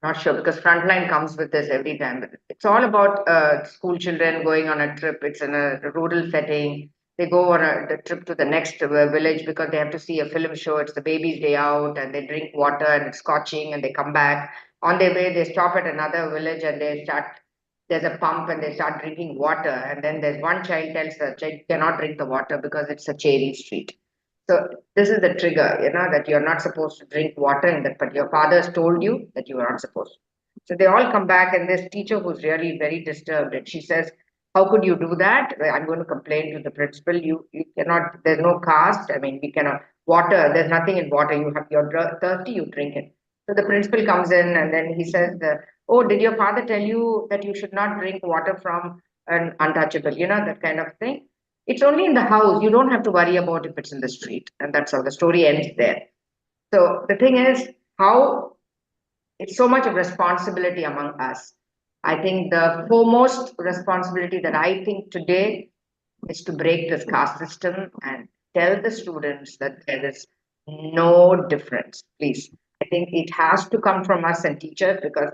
not sure because Frontline comes with this every time. But it's all about school children going on a trip. It's in a rural setting. They go on the trip to the next village because they have to see a film show. It's the baby's day out, and they drink water and it's scorching, and they come back. On their way, they stop at another village and they start. There's a pump and they start drinking water. And then there's one child tells the child cannot drink the water because it's a cherry street. So this is the trigger, that you're not supposed to drink water in that, but your father's told you that you are not supposed to. So they all come back, and this teacher who's really very disturbed, and she says, "How could you do that? I'm going to complain to the principal. You cannot. There's no caste. I mean, we cannot. Water. There's nothing in water. You're thirsty. You drink it." So the principal comes in, and then he says, "Oh, did your father tell you that you should not drink water from an untouchable? That kind of thing." It's only in the house. You don't have to worry about if it's in the street. And that's how the story ends there. So the thing is how it's so much of responsibility among us. I think the foremost responsibility that I think today is to break this caste system and tell the students that there is no difference, please. I think it has to come from us and teachers because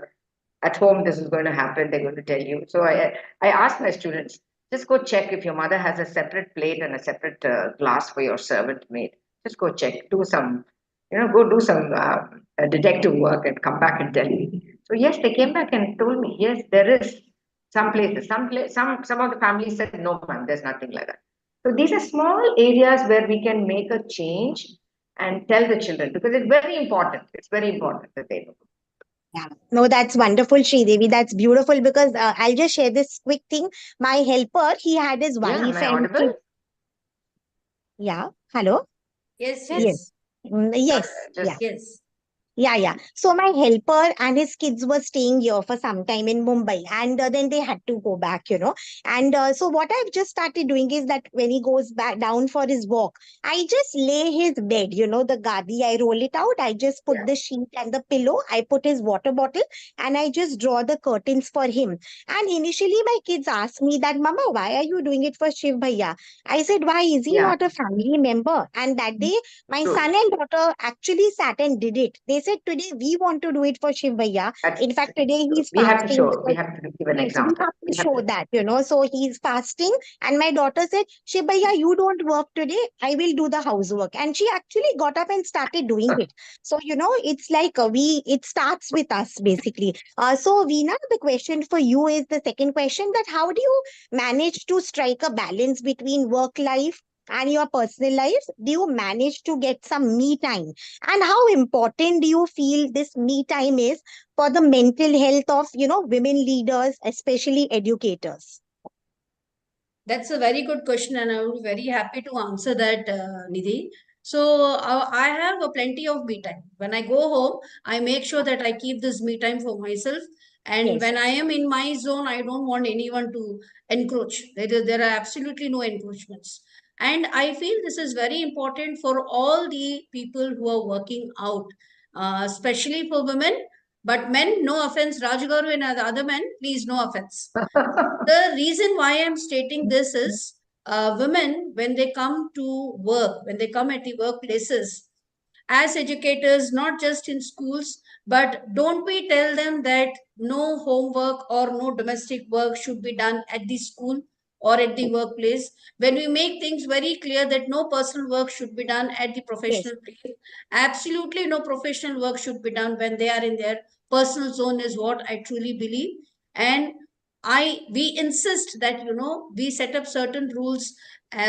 at home this is going to happen. They're going to tell you. So I ask my students, just go check if your mother has a separate plate and a separate glass for your servant maid. Just go check, do some, go do some detective work and come back and tell me. So yes, they came back and told me, yes, there is some places, some of the families said, no, ma'am, there's nothing like that. So these are small areas where we can make a change and tell the children because it's very important. It's very important that they know. Yeah. No, that's wonderful, Devi. That's beautiful because I'll just share this quick thing. My helper, he had his Yeah, am wife I and audible? kid. Yeah. Hello? Yes, Yes. yes, Yes. Yeah. Just yes. Yeah. So my helper and his kids were staying here for some time in Mumbai, and then they had to go back. And so what I've just started doing is that when he goes back down for his walk, I just lay his bed, the gadi, I roll it out, I just put yeah. the sheet and the pillow, I put his water bottle, and I just draw the curtains for him. And initially my kids asked me that, Mama, why are you doing it for Shiv Bhaiya? I said, why is he Yeah. not a family member? And that day my True. son and daughter actually sat and did it. They said, today we want to do it for Shiv Bhaiya. That's In fact, today he's we have to fasting show. We because have to give an yes, we example. have We to have show to. that. So he's fasting. And my daughter said, Shiv Bhaiya, you don't work today. I will do the housework. And she actually got up and started doing it. So, it's like it starts with us basically. So, Veena, the question for you is the second question that how do you manage to strike a balance between work life and your personal life? Do you manage to get some me time? And how important do you feel this me time is for the mental health of, women leaders, especially educators? That's a very good question, and I would be very happy to answer that, Nidhi. So I have a plenty of me time. When I go home, I make sure that I keep this me time for myself. And Yes. when I am in my zone, I don't want anyone to encroach. There are absolutely no encroachments. And I feel this is very important for all the people who are working out, especially for women. But men, no offense, Rajgaru and the other men, please, no offense. The reason why I'm stating this is women, when they come to work, when they come at the workplaces, as educators, not just in schools, but don't we tell them that no homework or no domestic work should be done at the school or at the workplace? When we make things very clear that no personal work should be done at the professional place, absolutely no professional work should be done when they are in their personal zone, is what I truly believe. And we insist that we set up certain rules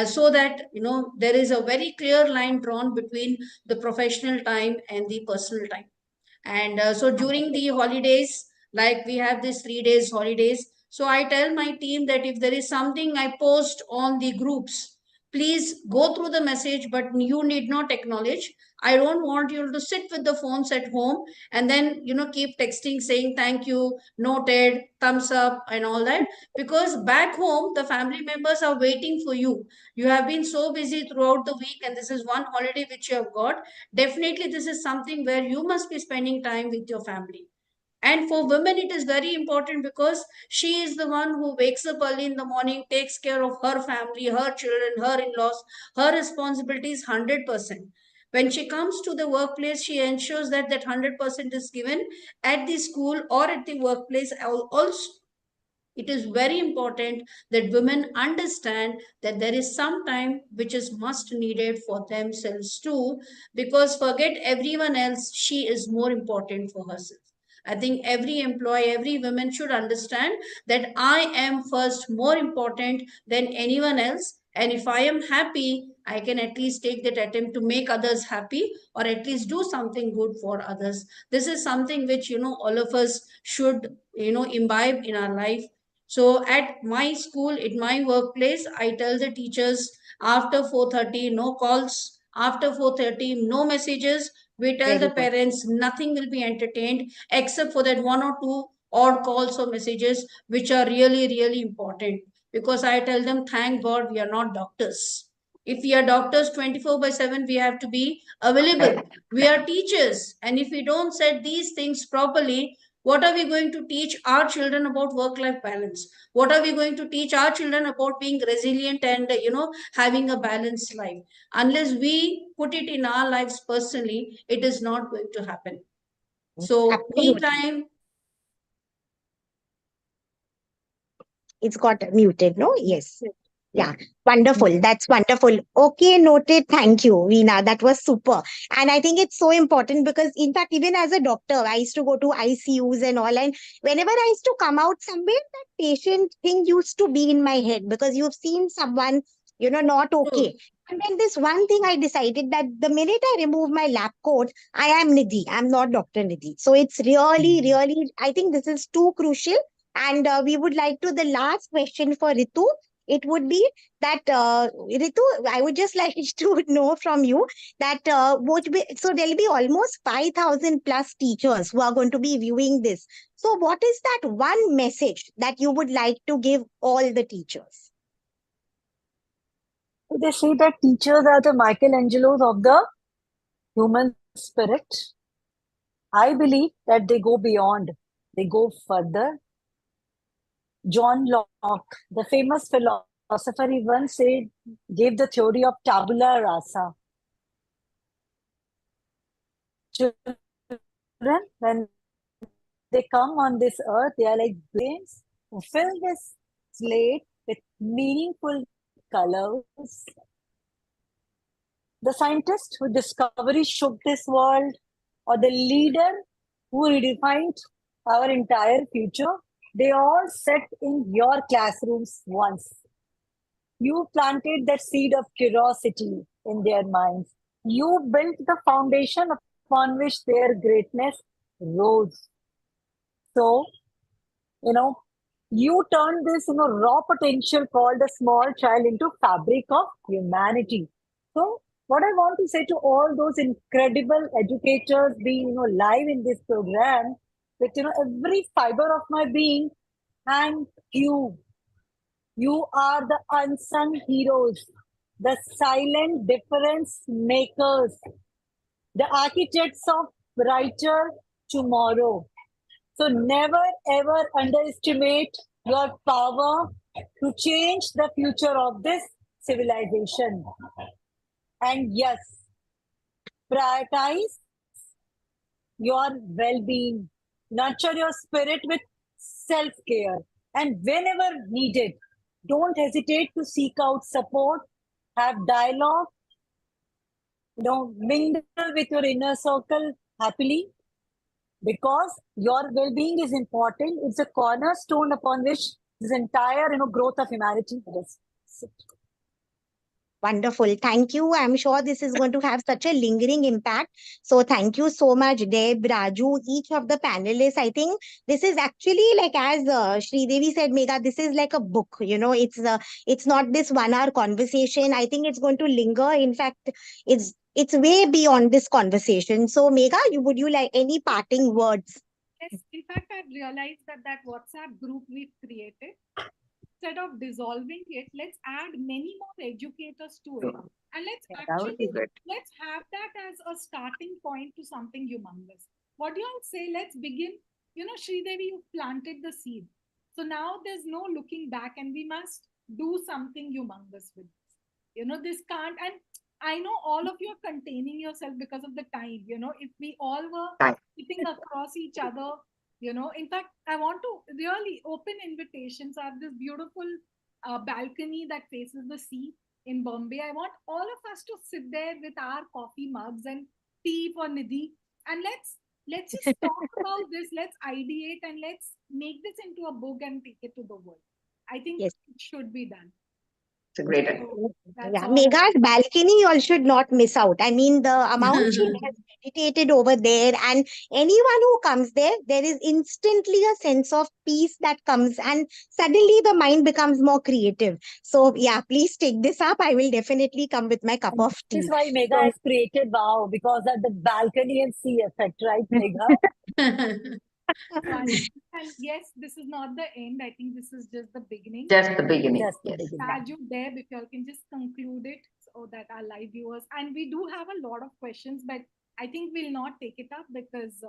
so that there is a very clear line drawn between the professional time and the personal time. And so during the holidays, like we have this 3 days holidays, so I tell my team that if there is something I post on the groups, please go through the message, but you need not acknowledge. I don't want you to sit with the phones at home and then keep texting saying thank you, noted, thumbs up, and all that, because back home the family members are waiting for you. You have been so busy throughout the week, and this is one holiday which you have got. Definitely this is something where you must be spending time with your family. And for women, it is very important because she is the one who wakes up early in the morning, takes care of her family, her children, her in-laws, her responsibilities 100%. When she comes to the workplace, she ensures that that 100% is given at the school or at the workplace also. It is very important that women understand that there is some time which is must needed for themselves too, because forget everyone else, she is more important for herself. I think every employee, every woman should understand that I am first more important than anyone else. And if I am happy, I can at least take that attempt to make others happy, or at least do something good for others. This is something which, all of us should, imbibe in our life. So at my school, in my workplace, I tell the teachers after 4:30, no calls. After 4:30, no messages. We tell Very the good. parents nothing will be entertained except for that one or two odd calls or messages which are really, really important. Because I tell them, thank God we are not doctors. If we are doctors 24/7, we have to be available. We are teachers. And if we don't set these things properly, what are we going to teach our children about work life balance? What are we going to teach our children about being resilient and having a balanced life? Unless we put it in our lives personally, it is not going to happen. So me Absolutely. time. It's got muted, no? Yes. Yeah, wonderful. That's wonderful. Okay, noted. Thank you, Veena. That was super. And I think it's so important because, in fact, even as a doctor, I used to go to ICUs and all. And whenever I used to come out somewhere, that patient thing used to be in my head because you've seen someone, not okay. And then this one thing I decided that the minute I remove my lab coat, I am Nidhi. I'm not Dr. Nidhi. So it's really, really, I think this is too crucial. And we would like to, the last question for Ritu, it would be that Ritu, I would just like to know from you that so there'll be almost 5,000 plus teachers who are going to be viewing this. So what is that one message that you would like to give all the teachers? They say that teachers are the Michelangelos of the human spirit. I believe that they go beyond, they go further. John Locke, the famous philosopher, he once said, gave the theory of tabula rasa. Children, when they come on this earth, they are like brains who fill this slate with meaningful colors. The scientist who discovery shook this world, or the leader who redefined our entire future, they all sat in your classrooms once. You planted that seed of curiosity in their minds. You built the foundation upon which their greatness rose. So, you turned this, raw potential called a small child into fabric of humanity. So, what I want to say to all those incredible educators being, live in this program, that, every fiber of my being, thank you. You are the unsung heroes, the silent difference makers, the architects of brighter tomorrow. So never ever underestimate your power to change the future of this civilization. And yes, prioritize your well-being, nurture your spirit with self-care, and whenever needed, don't hesitate to seek out support, have dialogue, mingle with your inner circle happily, because your well-being is important. It's a cornerstone upon which this entire growth of humanity rests. Wonderful. Thank you. I'm sure this is going to have such a lingering impact. So thank you so much, Deb, Raju, each of the panelists. I think this is actually like, as Devi said, Megha, this is like a book. It's not this 1 hour conversation. I think it's going to linger. In fact, it's way beyond this conversation. So Megha, would you like any parting words? Yes, in fact, I've realized that WhatsApp group we've created, instead of dissolving it, let's add many more educators to it. And let's have that as a starting point to something humongous. What do you all say? Let's begin. Devi, you planted the seed. So now there's no looking back, and we must do something humongous with this. This can't, and I know all of you are containing yourself because of the time. If we all were sitting across each other, in fact, I want to really open invitations. I have this beautiful balcony that faces the sea in Bombay. I want all of us to sit there with our coffee mugs and tea for Nidhi, and let's just talk about this. Let's ideate and let's make this into a book and take it to the world. I think it should be done. It's a great idea. Yeah, Megha's balcony, you all should not miss out. I mean, the amount she has meditated over there, and anyone who comes there, there is instantly a sense of peace that comes, and suddenly the mind becomes more creative. So, yeah, please take this up. I will definitely come with my cup of tea. This is why Megha has created WoW, because of the balcony and sea effect, right, Megha? And yes, this is not the end. I think this is just the beginning. Just the beginning. Just the beginning. Raju, Deb, if you all can just conclude it so that our live viewers, and we do have a lot of questions, but I think we'll not take it up because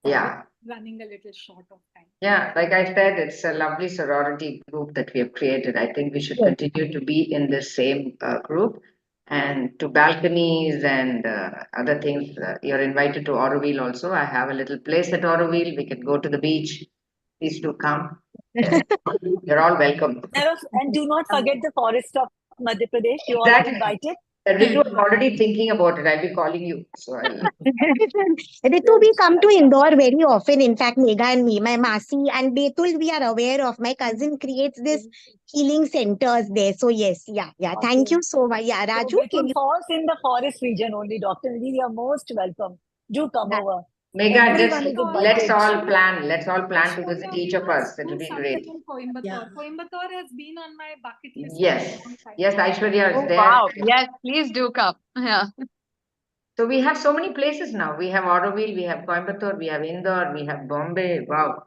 Yeah. running a little short of time. Yeah, like I said, it's a lovely sorority group that we have created. I think we should continue to be in the same group. And to balconies and other things, you're invited to Auroville also. I have a little place at Auroville. We can go to the beach. Please do come. You're all welcome. And do not forget the forest of Madhya Pradesh. You all are invited. Ritu, I'm already thinking about it. I'll be calling you. So Ritu, we come to Indore very often. In fact, Megha and me, my Masi and Betul, we are aware of. My cousin creates this healing centers there. So yes, yeah. Thank you so much. Yeah, Raju, so Betul falls in the forest region only, Dr. Nidhi. You are most welcome. Do come over. Megha, let's all plan. Let's all plan to visit each of us. It will be great. Coimbatore has been on my bucket list. Yes, Aishwarya is there. Wow. Yes, please do come. Yeah. So we have so many places now. We have Auroville, we have Coimbatore, we have Indore, we have Bombay. Wow.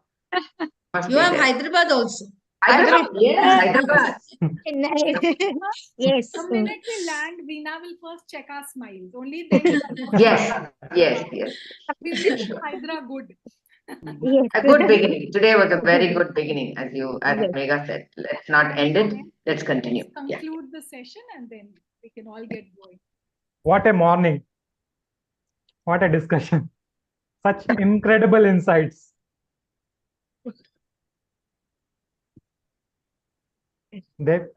You have Hyderabad also. Hyderabad. Yes, Hyderabad. Yes. The minute we land, Veena will first check our smiles. Only then. Yes. We wish Hydra good. A good beginning. Today was a very good beginning, as Megha said. Let's not end it. Let's continue. Let's conclude the session and then we can all get going. What a morning. What a discussion. Such incredible insights.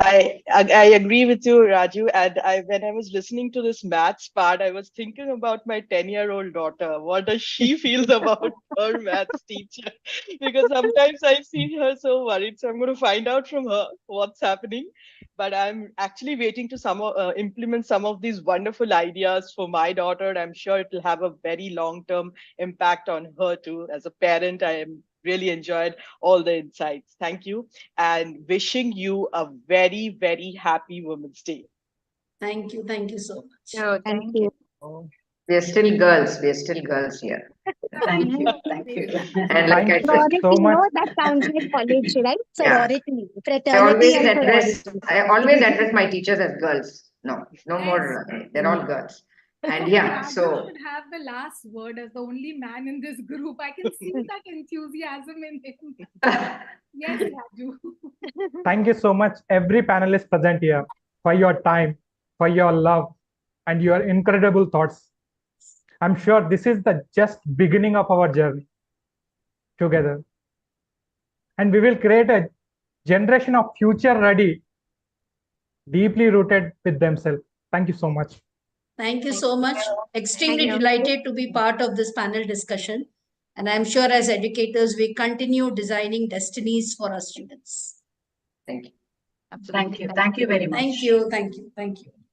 I agree with you, Raju. And when I was listening to this maths part, I was thinking about my 10-year-old daughter. What does she feel about her maths teacher? Because sometimes I see her so worried. So I'm going to find out from her what's happening. But I'm actually waiting to implement some of these wonderful ideas for my daughter. I'm sure it will have a very long-term impact on her too. As a parent, I am really enjoyed all the insights. Thank you, and wishing you a very, very happy Women's Day. Thank you so much. Oh, thank you. We are still girls. here. Thank you. And like I said, so much. That sounds like college, right? Sorority, fraternity. I always address my teachers as girls. No more. They're all girls. And yeah, Raju so should have the last word as the only man in this group. I can see that enthusiasm in him. Yes, Raju. Thank you so much, every panelist present here, for your time, for your love, and your incredible thoughts. I'm sure this is the just beginning of our journey together. And we will create a generation of future ready, deeply rooted with themselves. Thank you so much. Thank you so much. Extremely Thank you. delighted to be part of this panel discussion. And I'm sure as educators, we continue designing destinies for our students. thank you. Absolutely. Thank you. Thank you very much. Thank you. Thank you. Thank you.